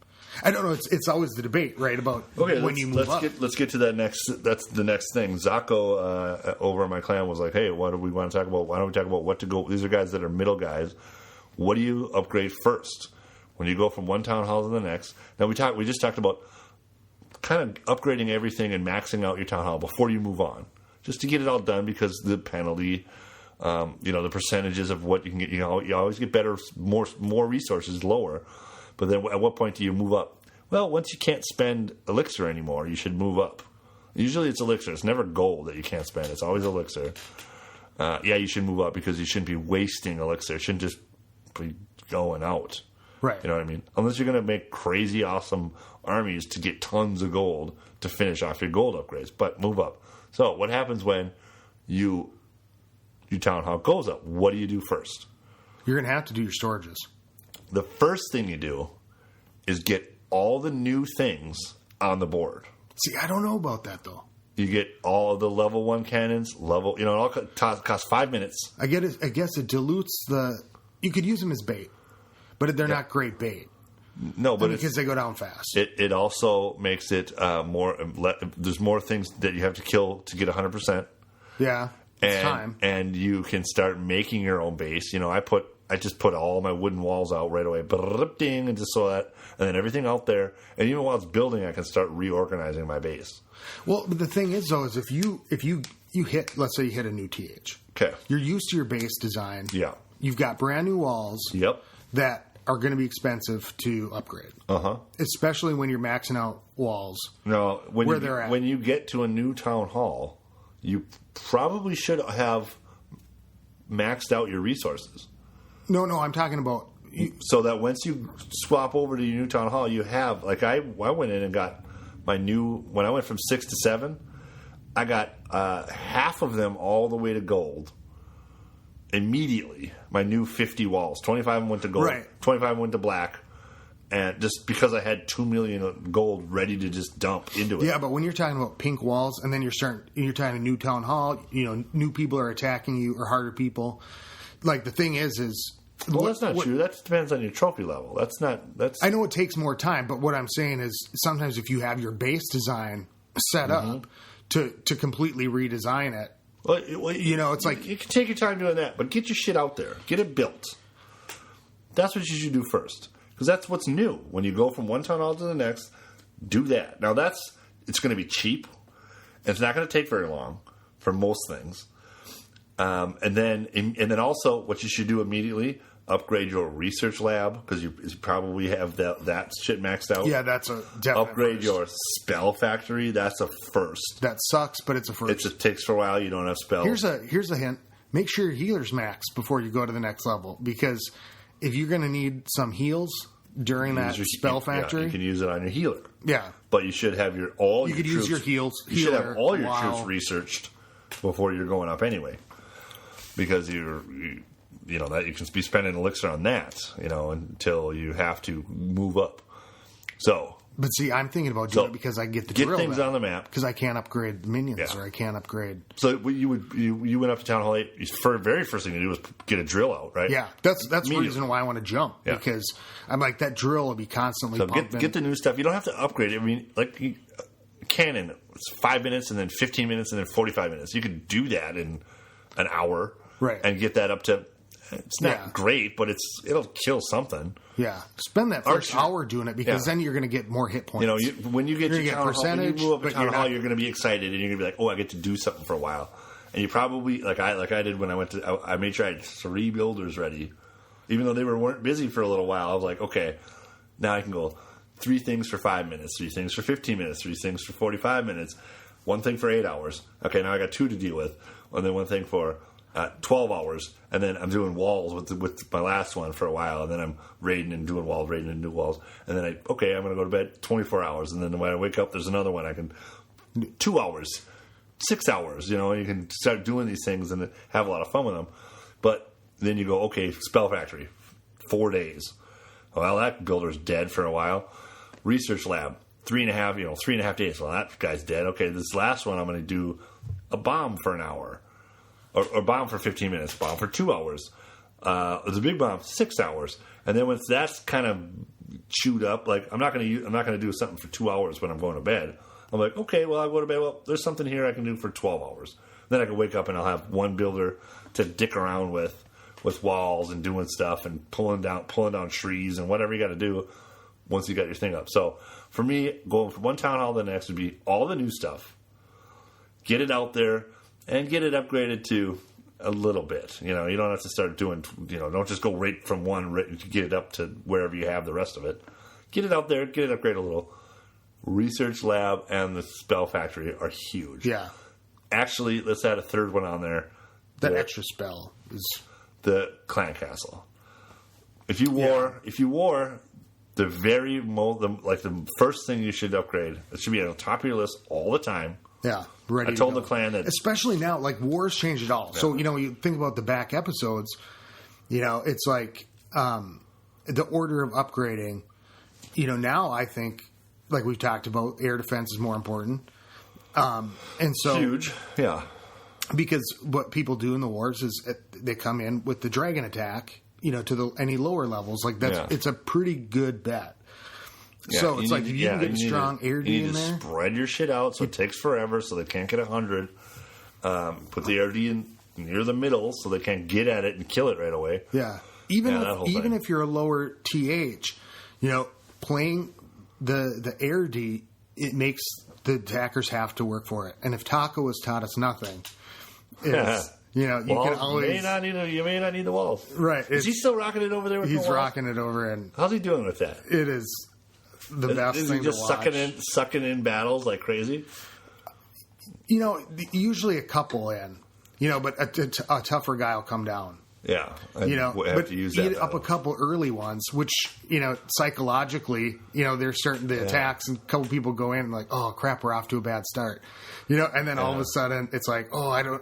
I don't know. It's always the debate, right? About when you move up. Let's get to that next. That's the next thing. Zako over in my clan was like, "Hey, what do we want to talk about? Why don't we talk about what to go? These are guys that are middle guys. What do you upgrade first when you go from one town hall to the next?" Now we just talked about kind of upgrading everything and maxing out your town hall before you move on, just to get it all done, because the penalty, the percentages of what you can get. You always get better, more resources, lower. But then at what point do you move up? Well, once you can't spend elixir anymore, you should move up. Usually it's elixir. It's never gold that you can't spend. It's always elixir. You should move up, because you shouldn't be wasting elixir. It shouldn't just be going out. Right. You know what I mean? Unless you're going to make crazy awesome armies to get tons of gold to finish off your gold upgrades. But move up. So what happens when your town hall goes up? What do you do first? You're going to have to do your storages. The first thing you do is get all the new things on the board. See, I don't know about that, though. You get all the level 1 cannons, it all costs 5 minutes. I guess it dilutes you could use them as bait, but they're not great bait. No, but because they go down fast. It also makes it there's more things that you have to kill to get 100%. Yeah, it's time. And you can start making your own base. I just put all my wooden walls out right away, and just so that, and then everything out there. And even while it's building, I can start reorganizing my base. Well, but the thing is, though, is if you hit, let's say you hit a new TH. Okay. You're used to your base design. Yeah. You've got brand new walls. Yep. That are going to be expensive to upgrade. Uh-huh. Especially when you're maxing out walls. No, when you get to a new town hall, you probably should have maxed out your resources. No, I'm talking about... So that once you swap over to your new town hall, you have... Like, I went in and got my new... When I went from 6 to 7, I got half of them all the way to gold. Immediately. My new 50 walls. 25 went to gold. Right. 25 went to black. and just because I had 2 million gold ready to just dump into it. Yeah, but when you're talking about pink walls, and then you're talking new town hall, new people are attacking you or harder people. Like the thing is. Well, that's not true. That depends on your trophy level. That's. I know it takes more time, but what I'm saying is sometimes if you have your base design set up to completely redesign it, well, it's like you can take your time doing that, but get your shit out there, get it built. That's what you should do first, because that's what's new. When you go from one town hall to the next, do that. Now it's going to be cheap, and it's not going to take very long for most things. And then also what you should do immediately. Upgrade your research lab, because you probably have that shit maxed out. Yeah, that's a definite Upgrade first. your spell factory. That's a first. That sucks, but it's a first. It just takes for a while. You don't have spells. Here's a hint. Make sure your healer's max before you go to the next level, because if you're going to need some heals during that spell factory, you can use it on your healer. Yeah, but you should have your troops. Use your heals. You should have all your troops researched before you're going up anyway, because that you can be spending elixir on that, until you have to move up. So, but see, I'm thinking about doing it because I get the drill things on the map, because I can't upgrade minions or I can't upgrade. So you went up to Town Hall 8. Very first thing you do was get a drill out, right? Yeah, that's the reason why I want to jump, because I'm like, that drill will be constantly pumping. Get the new stuff. You don't have to upgrade it. I mean, like Cannon, it's 5 minutes and then 15 minutes and then 45 minutes. You could do that in an hour, right? And get that up to. It's not great, but it'll kill something. Yeah, spend that first hour doing it, because then you're going to get more hit points. When you get to Town Hall, when you move up to Town Hall, you're going to be excited and you're going to be like, "Oh, I get to do something for a while." And you probably like I did when I went to. I made sure I had 3 builders ready, even though they weren't busy for a little while. I was like, "Okay, now I can go 3 things for 5 minutes, 3 things for 15 minutes, 3 things for 45 minutes, 1 thing for 8 hours. Okay, now I got 2 to deal with, and then 1 thing for." 12 hours, and then I'm doing walls with my last one for a while, and then I'm raiding and doing walls, and then I'm going to go to bed 24 hours, and then when I wake up, there's another one I can 2 hours, 6 hours, you can start doing these things and have a lot of fun with them. But then you go, okay, spell factory, 4 days. Well, that builder's dead for a while. Research lab, 3.5 days. Well, that guy's dead. Okay, this last one I'm going to do a bomb for an hour. Or bomb for 15 minutes, bomb for 2 hours. The big bomb, 6 hours. And then once that's kind of chewed up, like I'm not going to do something for 2 hours when I'm going to bed. I'm like, okay, well, I go to bed. Well, there's something here I can do for 12 hours. Then I can wake up and I'll have 1 builder to dick around with walls and doing stuff and pulling down trees and whatever you got to do once you got your thing up. So for me, going from one town hall to the next would be all the new stuff. Get it out there. And get it upgraded to a little bit. You don't have to start doing, don't just go right from one to get it up to wherever you have the rest of it. Get it out there, get it upgraded a little. Research lab and the spell factory are huge. Yeah. Actually, let's add a third one on there. That extra spell is the clan castle. If you wore the the first thing you should upgrade, it should be on the top of your list all the time. Yeah, ready. I told the clan that, especially now, like wars changed it all. Yeah. So you think about the back episodes. It's like the order of upgrading. Now I think, like we've talked about, air defense is more important, and so huge. Yeah, because what people do in the wars is they come in with the dragon attack. To any lower levels, like it's a pretty good bet. Yeah, so it's like if you can get a strong air D in there, you need to spread your shit out so it takes forever, so they can't get 100. Put the air D in near the middle so they can't get at it and kill it right away. Yeah, even if you're a lower TH, playing the air D, it makes the attackers have to work for it. And if Taco has taught us nothing, is you can always you may not need the walls. Right? Is he still rocking it over there? He's rocking it over, and how's he doing with that? It is the best thing. Is he just sucking in battles like crazy? Usually a couple in, but a tougher guy will come down. Yeah, but to get up a couple early ones, which psychologically, they're starting the attacks, and a couple people go in and like, oh crap, we're off to a bad start, and then all of a sudden it's like, oh, I don't,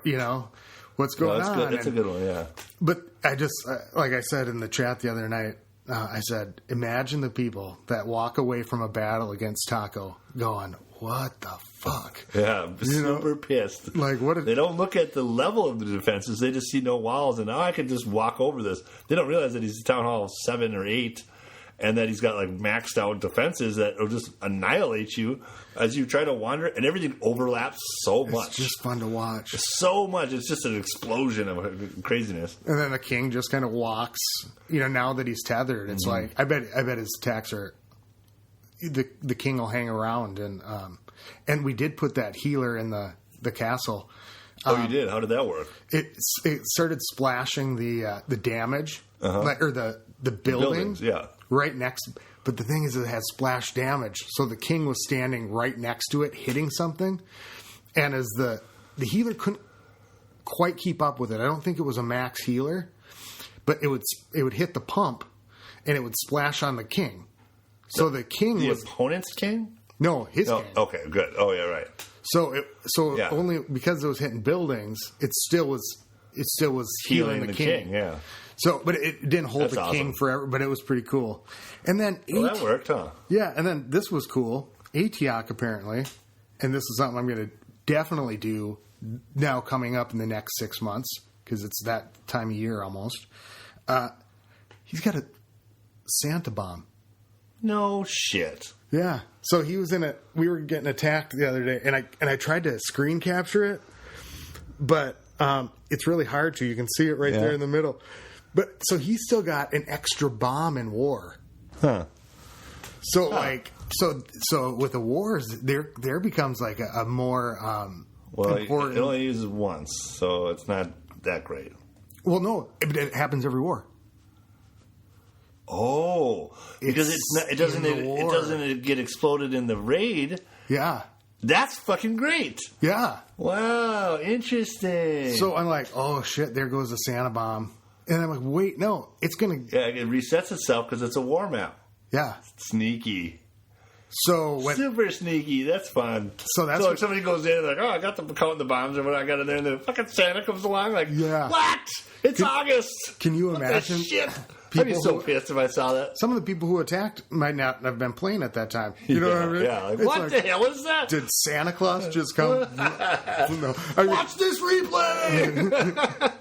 what's going on? That's a good one, yeah. But I just, like I said in the chat the other night, I said, imagine the people that walk away from a battle against Taco going, what the fuck? Yeah, super pissed. Like, what? They don't look at the level of the defenses. They just see no walls, and now I can just walk over this. They don't realize that he's Town Hall 7 or 8, and that he's got like maxed out defenses that will just annihilate you as you try to wander, and everything overlaps so much. It's just fun to watch. So much. It's just an explosion of craziness. And then the king just kind of walks, now that he's tethered. It's like, I bet his attacks are, the king will hang around. And we did put that healer in the castle. Oh, you did? How did that work? It started splashing the damage, or the buildings, yeah, right next. But the thing is, it has splash damage. So the king was standing right next to it, hitting something, and as the healer couldn't quite keep up with it. I don't think it was a max healer, but it would hit the pump, and it would splash on the king. So the king the was opponent's king. No, his king. Okay, good. Oh yeah, right. So only because it was hitting buildings, it still was healing the king. Yeah. So, but it didn't hold the king forever, but it was pretty cool. And then that worked, huh? Yeah, and then this was cool. Atiok apparently, and this is something I'm going to definitely do now coming up in the next 6 months because it's that time of year almost. He's got a Santa bomb. No shit. Yeah. So he was we were getting attacked the other day, and I tried to screen capture it, but it's really hard to. You can see it right there in the middle. But so he's still got an extra bomb in war. Huh. So so with the wars, there becomes like a more important. It only uses once, so it's not that great. Well, no, it happens every war. Oh, because it doesn't get exploded in the raid. Yeah. That's fucking great. Yeah. Wow, interesting. So I'm like, oh shit, there goes the Santa bomb. And I'm like, wait, no, it's going to... Yeah, it resets itself because it's a war map. Yeah. Sneaky. So super sneaky. That's fun. So if somebody goes in and like, oh, I got the counting the bombs or what I got in there, and then fucking Santa comes along like, what? It's August. Can you imagine? Shit. I'd be so pissed if I saw that. Some of the people who attacked might not have been playing at that time. You know what I mean? Yeah. Like, what the hell is that? Did Santa Claus just come? No. Watch this replay.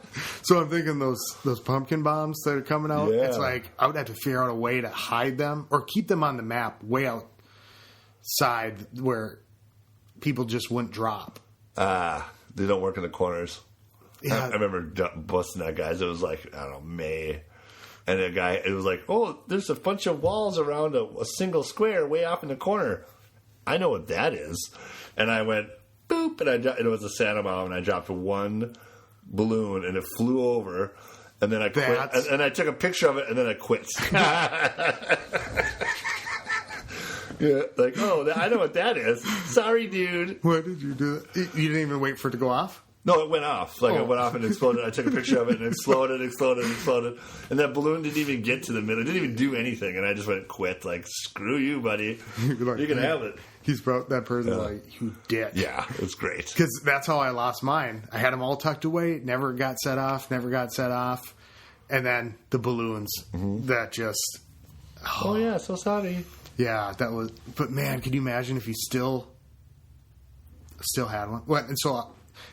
So I'm thinking those pumpkin bombs that are coming out. Yeah. It's like I would have to figure out a way to hide them or keep them on the map way outside where people just wouldn't drop. They don't work in the corners. Yeah. I remember busting that guys. It was like, I don't know, May. And the guy, it was like, oh, there's a bunch of walls around a single square way off in the corner. I know what that is. And I went, boop, and it was a Santa bomb, and I dropped one balloon, and it flew over, and then I quit. And I took a picture of it, and then I quit. Yeah, like, oh, I know what that is. Sorry, dude. Why did you do that? You didn't even wait for it to go off? No, it went off. It went off and exploded. I took a picture of it and it exploded. And that balloon didn't even get to the middle. It didn't even do anything. And I just went, quit. Like, screw you, buddy. Like, you can have it. That person's like, you dick. Yeah, it's great. Because that's how I lost mine. I had them all tucked away. Never got set off. And then the balloons that just... Oh, yeah, so sorry. Yeah, that was... But, man, could you imagine if you still had one? Well,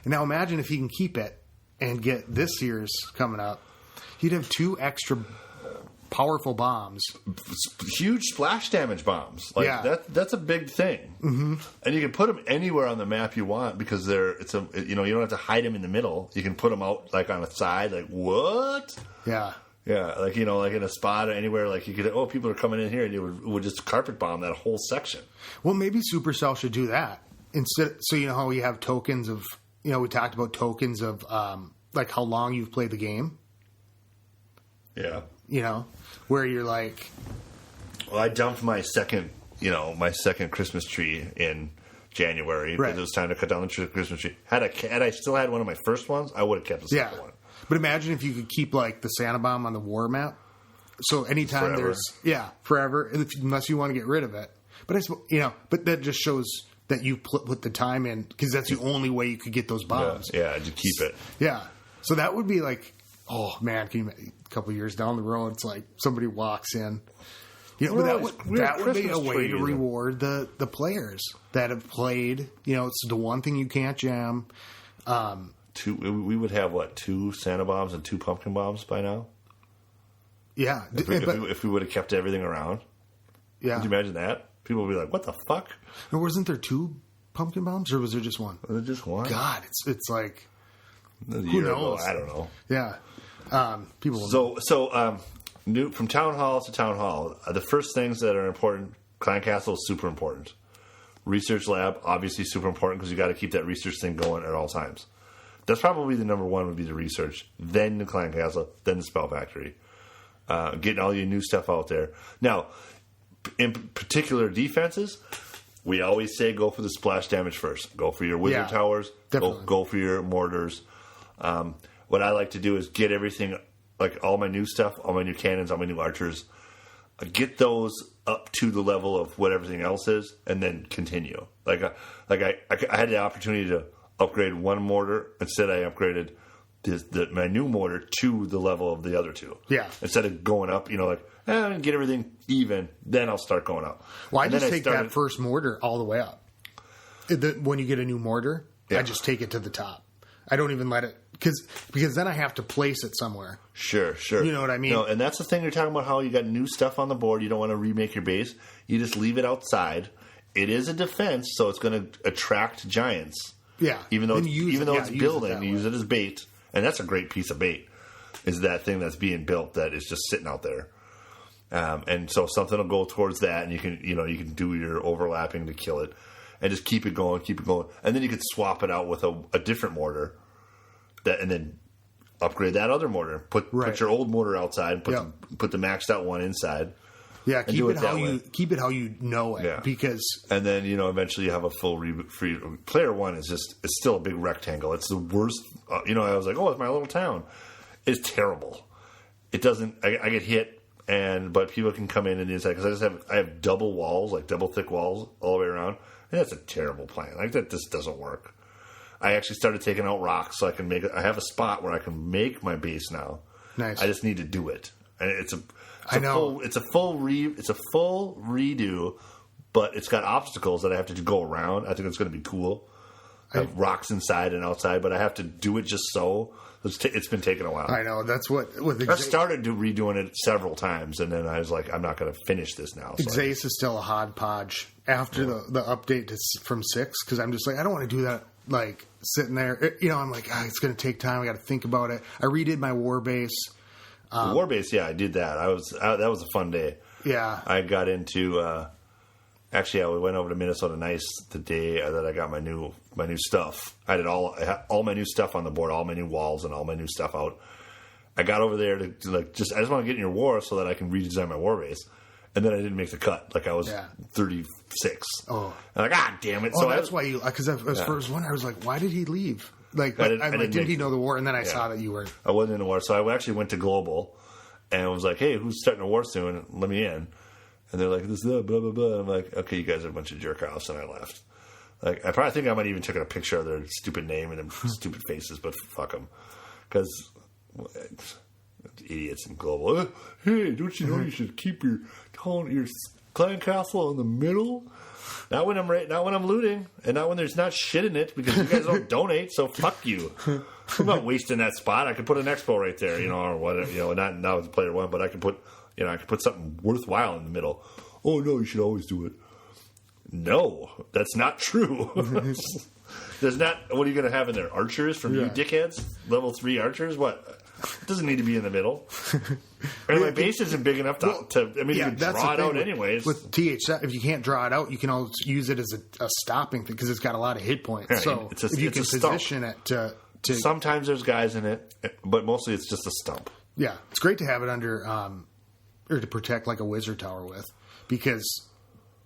and now imagine if he can keep it and get this year's coming up. He'd have 2 extra powerful bombs. Huge splash damage bombs. That's a big thing. Mm-hmm. And you can put them anywhere on the map you want because you don't have to hide them in the middle. You can put them out like on the side. Like, what? Yeah. Yeah, like in a spot or anywhere, like you could, people are coming in here, and you would just carpet bomb that whole section. Well, maybe Supercell should do that instead. So you know how we have tokens of, we talked about tokens of like how long you've played the game. Yeah. Where you're like, well, I dumped my second Christmas tree in January because it was time to cut down the Christmas tree. Had I still had one of my first ones, I would have kept the second one. But imagine if you could keep like the Santa bomb on the war map. So anytime forever, unless you want to get rid of it. But but that just shows that you put the time in because that's the only way you could get those bombs. Yeah, to keep it. Yeah. So that would be like oh man, a couple of years down the road, it's like somebody walks in. You know, that would be a way to reward the players that have played. You know, it's the one thing you can't jam. We would have, 2 Santa bombs and 2 pumpkin bombs by now? Yeah. If we would have kept everything around? Yeah. Could you imagine that? People would be like, what the fuck? And wasn't there 2 pumpkin bombs, or was there just one? Was it just one? God, it's like, who knows? I don't know. Yeah. People. New from town hall to town hall. The first things that are important, Clan Castle is super important. Research lab, obviously super important because you got to keep that research thing going at all times. That's probably the number one would be the research, then the Clan Castle, then the Spell Factory. Getting all your new stuff out there. Now, in particular defenses, we always say go for the splash damage first. Go for your wizard towers. Go for your mortars. What I like to do is get everything, like all my new stuff, all my new cannons, all my new archers, get those up to the level of what everything else is, and then continue. I had the opportunity to upgrade one mortar. Instead, I upgraded my new mortar to the level of the other 2. Yeah. Instead of going up, get everything even, then I'll start going up. Well, I just take that first mortar all the way up. When you get a new mortar, I just take it to the top. I don't even let it, because then I have to place it somewhere. Sure. You know what I mean? No, and that's the thing you're talking about, how you got new stuff on the board. You don't want to remake your base. You just leave it outside. It is a defense, so it's going to attract giants. Yeah. Even though it's building, you use it as bait. And that's a great piece of bait, is that thing that's being built that is just sitting out there. And so something will go towards that, and you can do your overlapping to kill it, and just keep it going, and then you could swap it out with a different mortar, and then upgrade that other mortar. Put your old mortar outside, put the maxed out one inside. Yeah, keep it how you know it. Yeah. Because and then eventually you have a full free player one it's still a big rectangle. It's the worst. I was like, it's my little town. It's terrible. It doesn't. I get hit, but people can come in and inside because I have double walls, like double thick walls all the way around, and that's a terrible plan. Like that just doesn't work. I actually started taking out rocks so I can make it. I have a spot where I can make my base now. Nice. I just need to do it, and it's a full redo, but it's got obstacles that I have to go around. I think it's going to be cool. I have rocks inside and outside, but I have to do it just so. It's been taking a while. I know. That's what... I started redoing it several times, and then I was like, I'm not going to finish this now. So Xace is still a hodgepodge after the update from 6, because I'm just like, I don't want to do that, like, sitting there. I'm like, it's going to take time. I got to think about it. I redid my war base. The war base, I did that. That was a fun day. Yeah. I got into... Actually, I went over to Minnesota Nice the day that I got my new stuff. I had all my new stuff on the board, all my new walls and all my new stuff out. I got over there to I just want to get in your war so that I can redesign my war base. And then I didn't make the cut. Like I was 36. Oh. And damn it. So that's why because I was first one, I was like, why did he leave? Like, did he know the war? And then I saw that you were. I wasn't in the war. So I actually went to Global and was like, hey, who's starting a war soon? Let me in. And they're like, this blah, blah, blah. And I'm like, okay, you guys are a bunch of jerk-offs. And I left. Like, I probably think I might even took a picture of their stupid name and their stupid faces, but fuck them. Because idiots in Global. Hey, don't you know you should keep your clan castle in the middle? Not when I'm looting, and not when there's not shit in it, because you guys don't donate, so fuck you. I'm not wasting that spot. I could put an expo right there, or whatever, not now as player one, but I could put something worthwhile in the middle. Oh no, you should always do it. No, that's not true. There's not. What are you going to have in there? Archers from you dickheads? Level 3 archers? What? It doesn't need to be in the middle. And my base isn't big enough to you can draw it out anyways. With TH, if you can't draw it out, you can always use it as a stopping thing because it's got a lot of hit points. Yeah, so if you can position it to... Sometimes there's guys in it, but mostly it's just a stump. Yeah, it's great to have it under... or to protect like a wizard tower with, because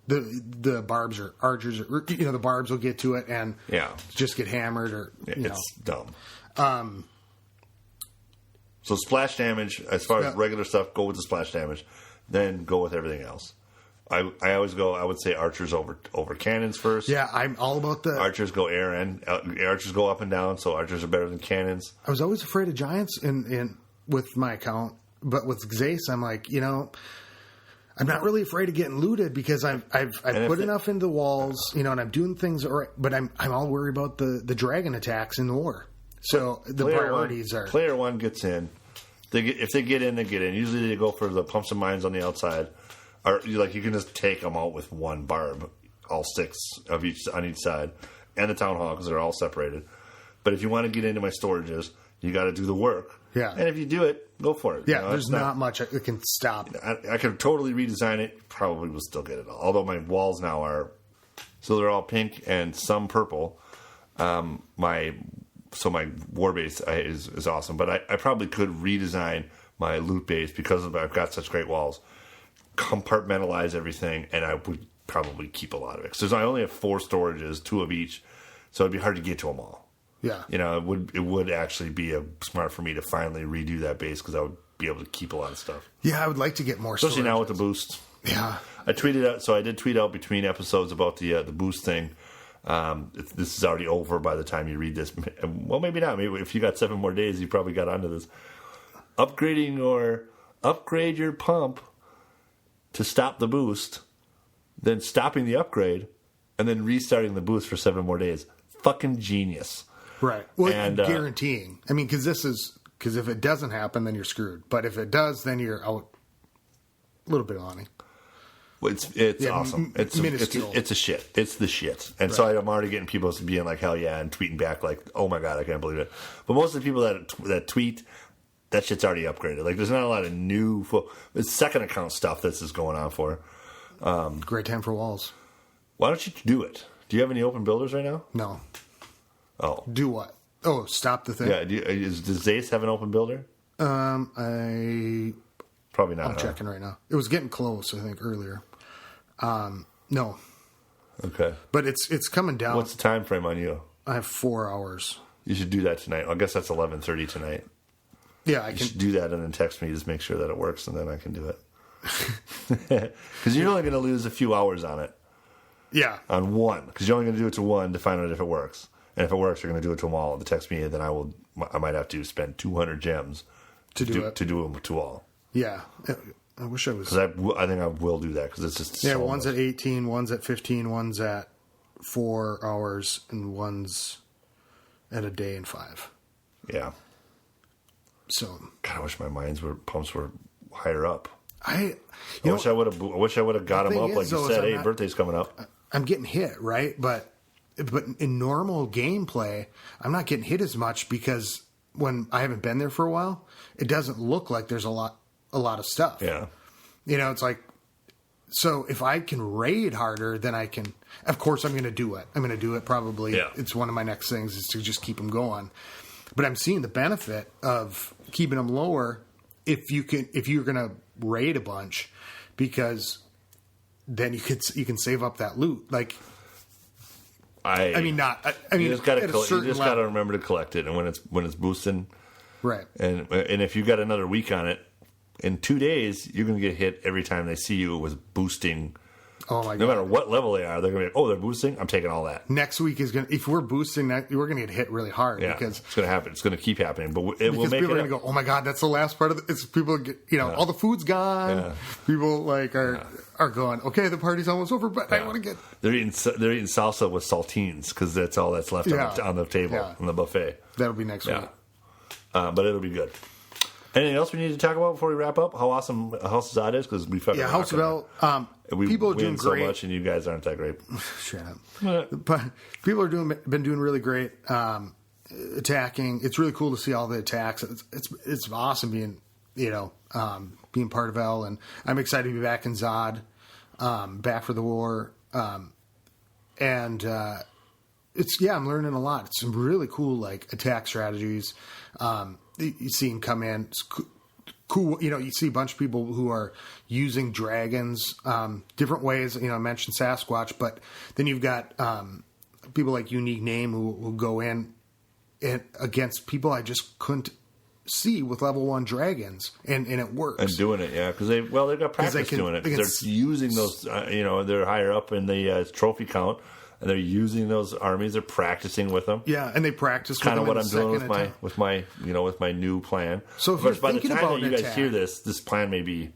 the barbs are archers, the barbs will get to it and just get hammered or it's dumb. So splash damage, as far as regular stuff, go with the splash damage, then go with everything else. I always go. I would say archers over cannons first. Yeah, I'm all about the archers go air and archers go up and down. So archers are better than cannons. I was always afraid of giants in with my account, but with Xace, I'm like, I'm not really afraid of getting looted because I've put enough into the walls, and I'm doing things right, but I'm all worried about the dragon attacks in the war. So the priorities are player one gets in. If they get in, they get in. Usually they go for the pumps and mines on the outside. Or you can just take them out with one barb, all 6 of each on each side, and the town hall because they're all separated. But if you want to get into my storages, you got to do the work. Yeah. And if you do it, go for it. Yeah, there's not much that can stop. I could totally redesign it. Probably will still get it. Although my walls now are, so they're all pink and some purple. My war base is awesome. But I probably could redesign my loot base because I've got such great walls. Compartmentalize everything, and I would probably keep a lot of it. Because I only have 4 storages, 2 of each. So it'd be hard to get to them all. Yeah, it would actually be smart for me to finally redo that base because I would be able to keep a lot of stuff. Yeah, I would like to get more, especially now with the boost. Yeah, I tweeted out. So I did tweet out between episodes about the boost thing. This is already over by the time you read this. Well, maybe not. Maybe if you got 7 more days, you probably got onto this. Upgrade your pump to stop the boost, then stopping the upgrade, and then restarting the boost for 7 more days. Fucking genius. Right. Well, and guaranteeing. I mean, because if it doesn't happen, then you're screwed. But if it does, then you're out a little bit of money. Well, it's awesome. It's a shit. It's the shit. And so I'm already getting people being like, hell yeah, and tweeting back like, oh my God, I can't believe it. But most of the people that tweet, that shit's already upgraded. Like, there's not a lot of new... It's second account stuff this is going on for. Great time for walls. Why don't you do it? Do you have any open builders right now? No. Oh. Do what? Oh, stop the thing? Yeah. Does Zace have an open builder? Probably not. I'm checking right now. It was getting close, I think, earlier. No. Okay. But it's coming down. What's the time frame on you? I have 4 hours. You should do that tonight. I guess that's 11:30 tonight. Yeah, I can. You should do that and then text me. Just make sure that it works, and then I can do it. Because you're only going to lose a few hours on it. Yeah. On one. Because you're only going to do it to one to find out if it works. And if it works, you're going to do it to them all. To text me, and then I might have to spend 200 gems to do them to all. Yeah. I wish I was. Because I think I will do that because it's just so one's much. At 18, one's at 15, one's at 4 hours, and one's at a day and 5. Yeah. So. God, I wish my pumps were higher up. I wish I would have got them up like you said. Hey, birthday's coming up. I'm getting hit, right? But in normal gameplay, I'm not getting hit as much because when I haven't been there for a while, it doesn't look like there's a lot of stuff. Yeah. It's like, so if I can raid harder, then I can. Of course, I'm going to do it. I'm going to do it probably. Yeah. It's one of my next things is to just keep them going. But I'm seeing the benefit of keeping them lower if you're going to raid a bunch, because then you can save up that loot. Like, you just got to remember to collect it, and when it's boosting, right? And if you got another week on it, in 2 days you're going to get hit every time they see you with boosting. Oh my God! No matter what level they are, they're going to be, they're boosting. I'm taking all that. Next week is going to, if we're boosting, we're going to get hit really hard. Yeah, because it's going to happen. It's going to keep happening. But it will make people it are going to go, oh my God, that's the last part of it. It's people get, all the food's gone. Yeah. People are going, okay, the party's almost over, but I want to get. They're eating salsa with saltines because that's all that's left on the table on the buffet. That'll be next week. But it'll be good. Anything else we need to talk about before we wrap up? How awesome House of Zod is, because we fucking House of L. People are doing great so much, and you guys aren't that great. Shut up. But people are been doing really great attacking. It's really cool to see all the attacks. It's awesome being being part of L, and I'm excited to be back in Zod, back for the war, and I'm learning a lot. It's some really cool attack strategies. You see him come in. It's cool. You see a bunch of people who are using dragons different ways. I mentioned Sasquatch, but then you've got people like Unique Name who go in against people I just couldn't see with level 1 dragons, and it works. And doing it, yeah, because they've got practice doing it. They're using those. They're higher up in the trophy count. and they're using those armies. They're practicing with them. Yeah, and they practice kind of what I'm doing with my new plan. So of course, by the time that you guys hear this plan may be,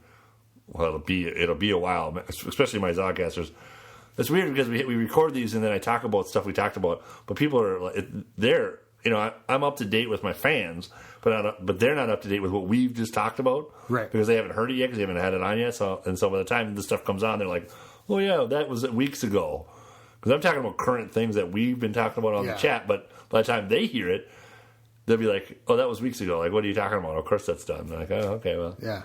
well, it'll be a while, especially my Zodcasters. It's weird because we record these and then I talk about stuff we talked about, but people are they're I'm up to date with my fans, but they're not up to date with what we've just talked about, right? Because they haven't heard it yet because they haven't had it on yet. So by the time this stuff comes on, they're like, "Oh yeah, that was weeks ago." Because I'm talking about current things that we've been talking about on the chat, but by the time they hear it, they'll be like, "Oh, that was weeks ago. Like, what are you talking about?" Of course, that's done. They're like, "Oh, okay, well, yeah."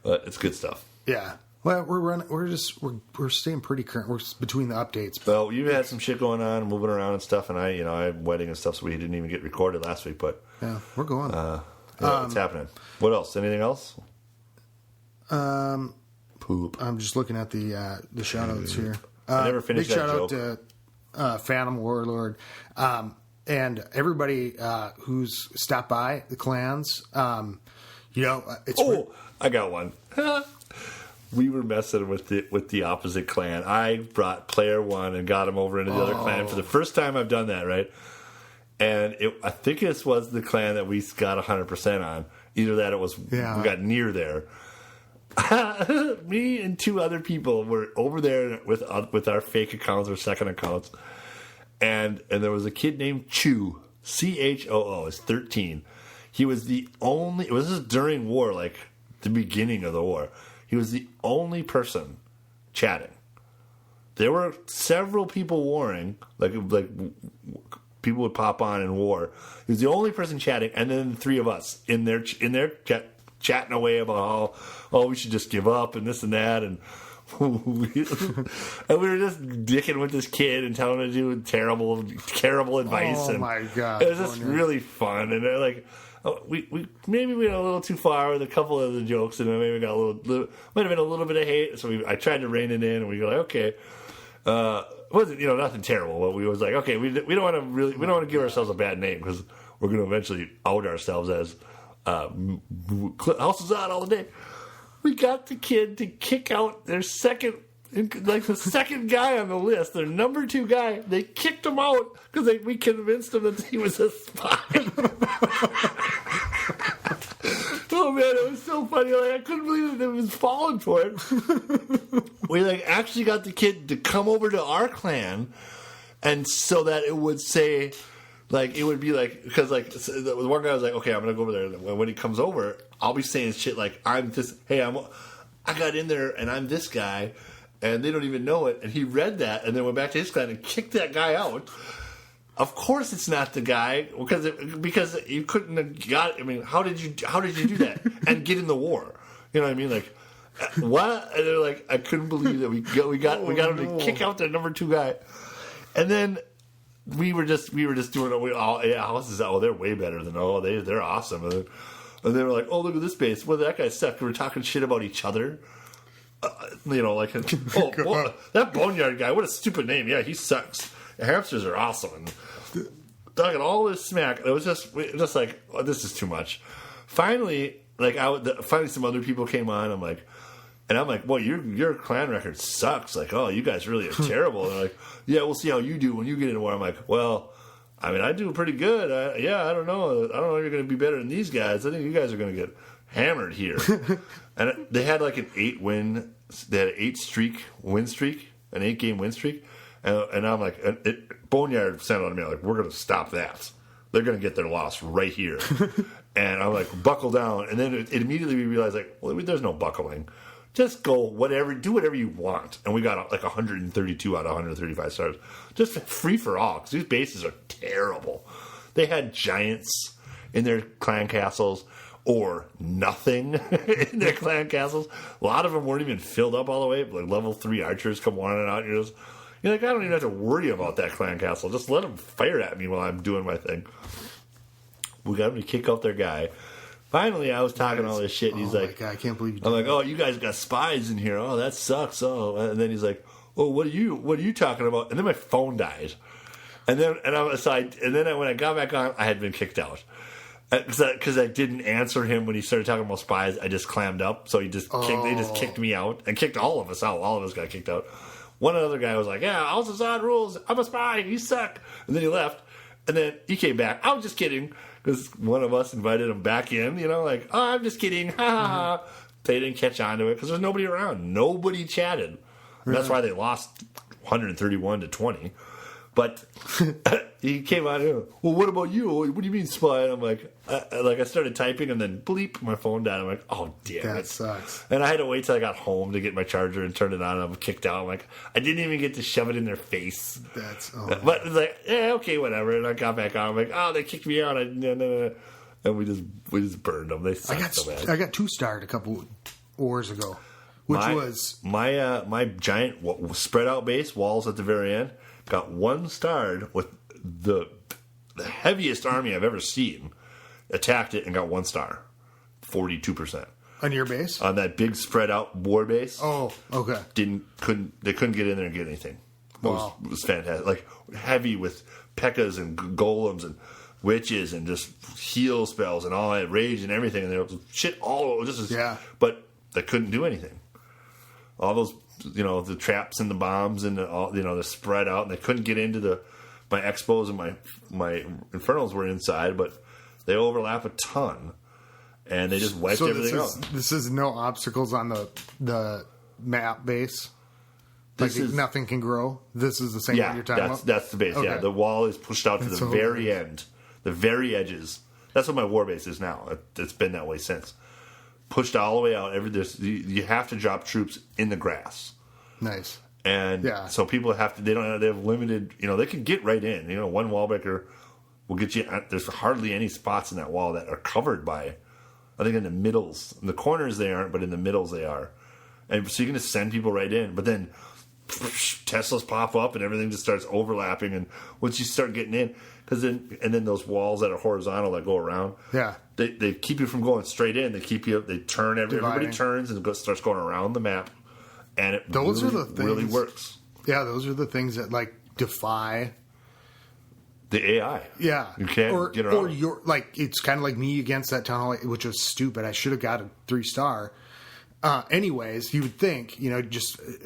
But it's good stuff. Yeah. Well, we're staying pretty current. We're between the updates. Well, you had some shit going on, moving around and stuff, and I had wedding and stuff, so we didn't even get recorded last week. But yeah, we're going. It's happening. What else? Anything else? Poop. I'm just looking at the shout outs here. I never finished big that shout joke. out to Phantom Warlord and everybody who's stopped by the clans. It's I got one. We were messing with the opposite clan. I brought player one and got him over into the other clan for the first time I've done that, right? And I think this was the clan that we got 100% on. Either that, it was we got near there. Me and two other people were over there with our fake accounts or second accounts, and there was a kid named Chu, Choo. Is 13. He was the only. This is during war, like the beginning of the war. He was the only person chatting. There were several people warring, like people would pop on and war. He was the only person chatting, and then the three of us in their chat, chatting away about how we should just give up and this and that, and we were just dicking with this kid and telling him to do terrible advice. Oh and my god! It was just really fun, and they're like. We maybe went a little too far with a couple of the jokes, and maybe got might have been a little bit of hate. So I tried to rein it in, and we were like, okay, it wasn't nothing terrible, but we was like, okay, we don't want to give ourselves a bad name because we're going to eventually out ourselves as houses out all the day. We got the kid to kick out their second. Like the second guy on the list, their number 2 guy, they kicked him out because we convinced him that he was a spy. Oh man, it was so funny! Like I couldn't believe that it was falling for it. We actually got the kid to come over to our clan, and so that it would say, it would be because the one guy was like, okay, I'm gonna go over there, and when he comes over, I'll be saying shit like, I'm this, hey, I got in there, and I'm this guy. And they don't even know it. And he read that and then went back to his clan and kicked that guy out. Of course it's not the guy because you couldn't have got. I mean, how did you do that and get in the war? You know what I mean? Like what? And they're like, I couldn't believe that we got him to kick out their number 2 guy. And then we were just doing houses. Oh, they're way better than they're awesome. And they were like, oh, look at this base. Well, that guy sucked. We were talking shit about each other. That Boneyard guy, what a stupid name. Yeah, he sucks. The hamsters are awesome. And talking all this smack. It was just like, oh, this is too much. Finally, finally some other people came on. I'm like, well, your clan record sucks. Like, oh, you guys really are terrible. And they're like, yeah, we'll see how you do when you get into war. I'm like, well, I mean, I do pretty good. I don't know. I don't know if you're going to be better than these guys. I think you guys are going to get hammered here. And they had like an 8-win, they had an 8-game win streak. And I'm like, Boneyard sent on me, like, we're going to stop that. They're going to get their loss right here. And I'm like, buckle down. And then it immediately we realized, like, well, there's no buckling. Just do whatever you want. And we got like 132 out of 135 stars. Just free for all, because these bases are terrible. They had giants in their clan castles. Or nothing in their clan castles. A lot of them weren't even filled up all the way. Like level 3 archers come wandering out. You're like, I don't even have to worry about that clan castle. Just let them fire at me while I'm doing my thing. We got them to kick out their guy. Finally, I was talking all this shit. And he's like, God, I can't believe you did I'm like, oh, you guys got spies in here. Oh, that sucks. Oh, and then he's like, oh, what are you talking about? And then my phone died. And then when I got back on, I had been kicked out. Because I didn't answer him when he started talking about spies, I just clammed up. So they just kicked me out and kicked all of us out. All of us got kicked out. One other guy was like, yeah, Al-Zad rules. I'm a spy. You suck. And then he left. And then he came back. I was just kidding. Because one of us invited him back in, like, oh, I'm just kidding. Ha ha ha. They didn't catch on to it because there's nobody around. Nobody chatted. And that's why they lost 131-20. But he came out here. Well, what about you? What do you mean spy? And I'm like, I started typing and then bleep, my phone died. I'm like, oh damn that it, sucks. And I had to wait till I got home to get my charger and turn it on. And I'm kicked out. I'm like, I didn't even get to shove it in their face. But it's like, yeah, okay, whatever. And I got back on. I'm like, oh, they kicked me out. No. And we just burned them. They sucked so bad. I got 2-starred a couple wars ago, which was my giant spread out base walls at the very end. Got 1-starred with the heaviest army I've ever seen. Attacked it and got 1 star, 42% on your base. On that big spread out war base. Oh, okay. They couldn't get in there and get anything. Wow. It was fantastic. Like heavy with P.E.K.K.A.s and golems and witches and just heal spells and all that rage and everything. And there was shit all over. But they couldn't do anything. All those. The traps and the bombs and they're spread out, and they couldn't get into my expos and my infernals were inside, but they overlap a ton, and they just wiped everything out. This is no obstacles on the map base. Nothing can grow. This is the same one you're talking about. That's the base. Okay. Yeah, the wall is pushed out to the very end, the very edges. That's what my war base is now. It's been that way since. Pushed all the way out. You have to drop troops in the grass. Nice. And so people they have limited, they can get right in. One wall breaker will get you, there's hardly any spots in that wall that are covered by, I think in the middles. In the corners they aren't, but in the middles they are. And so you're going to send people right in. But then Teslas pop up and everything just starts overlapping. And once you start getting in, and then those walls that are horizontal that go around. Yeah. They keep you from going straight in. They turn everybody turns and starts going around the map, and it really works. Yeah, those are the things that defy the AI. Yeah, you can't get around. Or you're it's kind of like me against that town hall, which was stupid. I should have got a 3-star. Anyways, you would think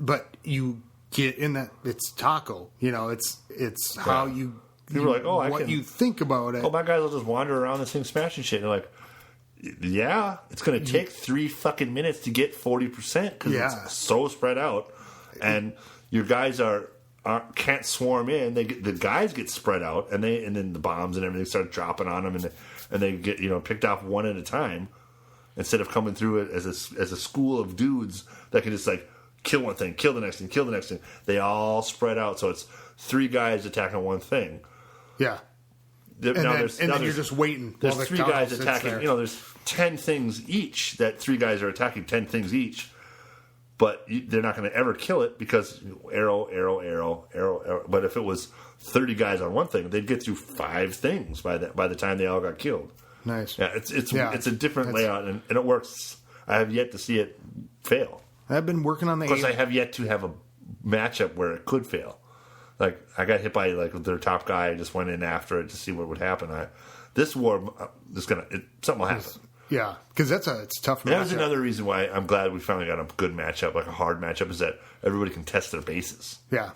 but you get in that it's taco. It's how you. You were like, oh, what you think about it. Oh, my guys will just wander around this thing smashing shit. And you're like, yeah, it's going to take 3 fucking minutes to get 40% because it's so spread out. And your guys can't swarm in. The guys get spread out, and then the bombs and everything start dropping on them, and they get picked off one at a time instead of coming through it as a school of dudes that can just kill one thing, kill the next thing, kill the next thing. They all spread out, so it's 3 guys attacking one thing. Yeah. Then you're just waiting. There's 3 guys attacking. There's 10 things each that 3 guys are attacking 10 things each. But they're not going to ever kill it because arrow, arrow, arrow, arrow, arrow. But if it was 30 guys on one thing, they'd get through 5 things by the time they all got killed. Nice. Yeah, it's a different layout, and it works. I have yet to see it fail. I've been working on the. Of course, I have yet to have a matchup where it could fail. I got hit by their top guy. I just went in after it to see what would happen. This war is something will happen. Yeah, because it's a tough matchup. That was another reason why I'm glad we finally got a good matchup, a hard matchup, is that everybody can test their bases. Yeah.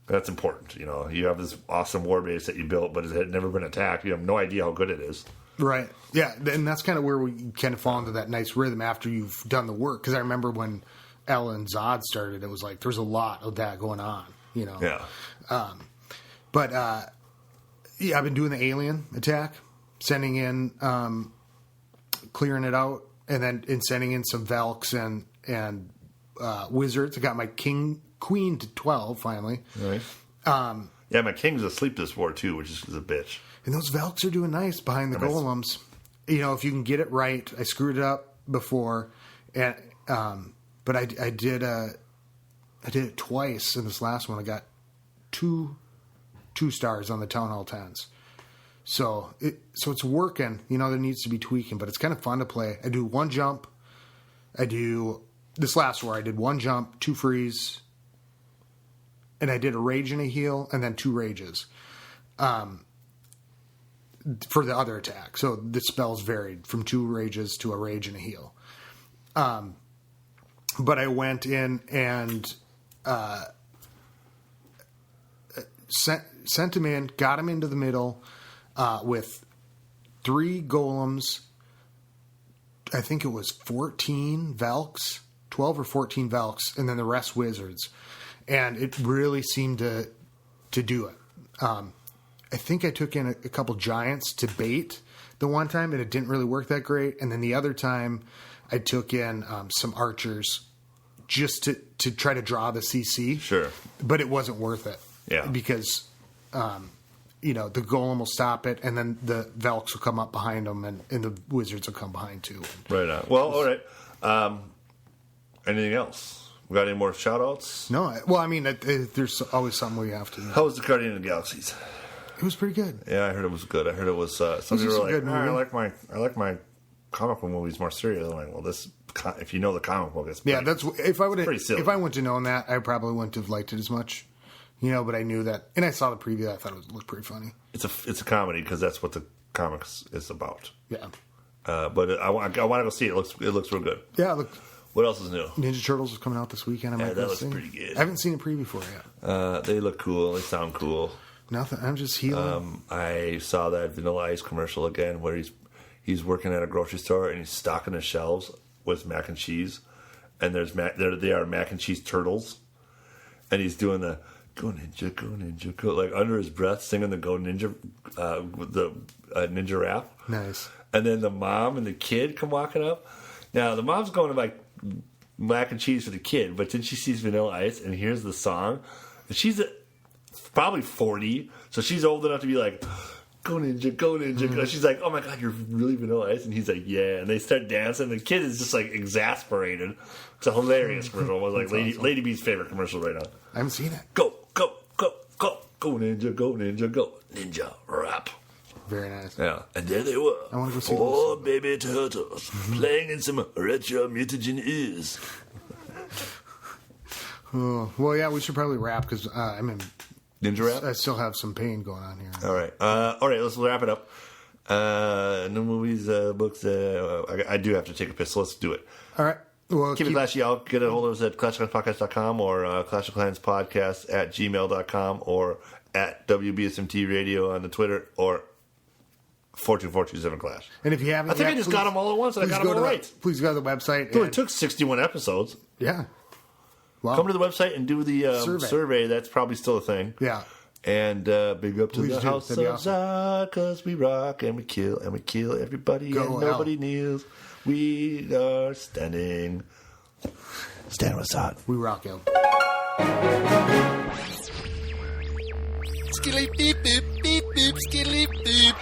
That's important. You have this awesome war base that you built, but it had never been attacked. You have no idea how good it is. Right. Yeah, and that's kind of where we kind of fall into that nice rhythm after you've done the work. Because I remember when Al-Zad started, it was there's a lot of that going on. Yeah. I've been doing the alien attack, sending in, clearing it out, and then sending in some Velks and wizards. I got my queen to 12 finally. Right. My king's asleep this war too, which is a bitch. And those Velks are doing nice behind the golems. If you can get it right. I screwed it up before, and but I did it twice in this last one. I got 2 stars on the Town Hall 10s. So it's working. There needs to be tweaking, but it's kind of fun to play. I do 1 jump. This last war, I did 1 jump, 2 freeze, and I did a rage and a heal, and then 2 rages for the other attack. So the spells varied from 2 rages to a rage and a heal. But I went in and sent him in, got him into the middle with 3 golems. I think it was 14 Velks, 12 or 14 Velks, and then the rest wizards. And it really seemed to do it. I think I took in a couple giants to bait the one time, and it didn't really work that great. And then the other time, I took in some archers just to try to draw the CC. Sure. But it wasn't worth it. Yeah. Because, the golem will stop it, and then the Velks will come up behind them, and the wizards will come behind too. Right on. Well, all right. Anything else? We got any more shout-outs? No. Well, I mean, there's always something we have to do. How was the Guardian of the Galaxies? It was pretty good. Yeah, I heard it was good. I heard it was some people were like, I like my comic book movies more serious. I'm like, well, this if you know the comic book, it's pretty, that's if I would silly. If I wouldn't have known that, I probably wouldn't have liked it as much. But I knew that, and I saw the preview. I thought it looked pretty funny. It's a comedy because that's what the comics is about. Yeah. But I want to go see it. It looks real good. Yeah. Look. What else is new? Ninja Turtles is coming out this weekend. That looks pretty good. I haven't seen a preview for it yet. They look cool. They sound cool. Nothing. I'm just healing. I saw that Vanilla Ice commercial again where he's working at a grocery store and he's stocking the shelves with mac and cheese, and they are mac and cheese turtles, and he's doing the go ninja, go, like under his breath singing the go ninja, the ninja rap. Nice. And then the mom and the kid come walking up. Now the mom's going to like mac and cheese for the kid, but then she sees Vanilla Ice and hears the song, and she's probably 40, so she's old enough to be like, go ninja, go ninja. Mm-hmm. She's like, oh my god, you're really Vanilla Ice? And he's like, yeah. And they start dancing. The kid is just like exasperated. It's a hilarious commercial. It was like Lady B's favorite commercial right now. I haven't seen it. Go ninja, go ninja rap. Very nice. Yeah, and there they were. I want to go see 4 baby turtles playing in some retro mutagen is. Oh, well, yeah, we should probably wrap because I'm in ninja rap. I still have some pain going on here. All right. Let's wrap it up. No movies, books. I do have to take a piss, so let's do it. All right. Well, keep it classy, y'all. Get a hold of us at clashofclanspodcast.com or clashofclanspodcast@gmail.com or at WBSMT Radio on the Twitter or 42427 Clash. And if you haven't, I think I just got them all at once and I got them all right. Please go to the website. It only took 61 episodes. Yeah. Wow. Come to the website and do the survey. That's probably still a thing. Yeah. And big up to the House of Zod, because we rock and we kill everybody and nobody kneels. We are standing. Stand with Zod. We rock out. Skilly beep beep beep beep skilly beep.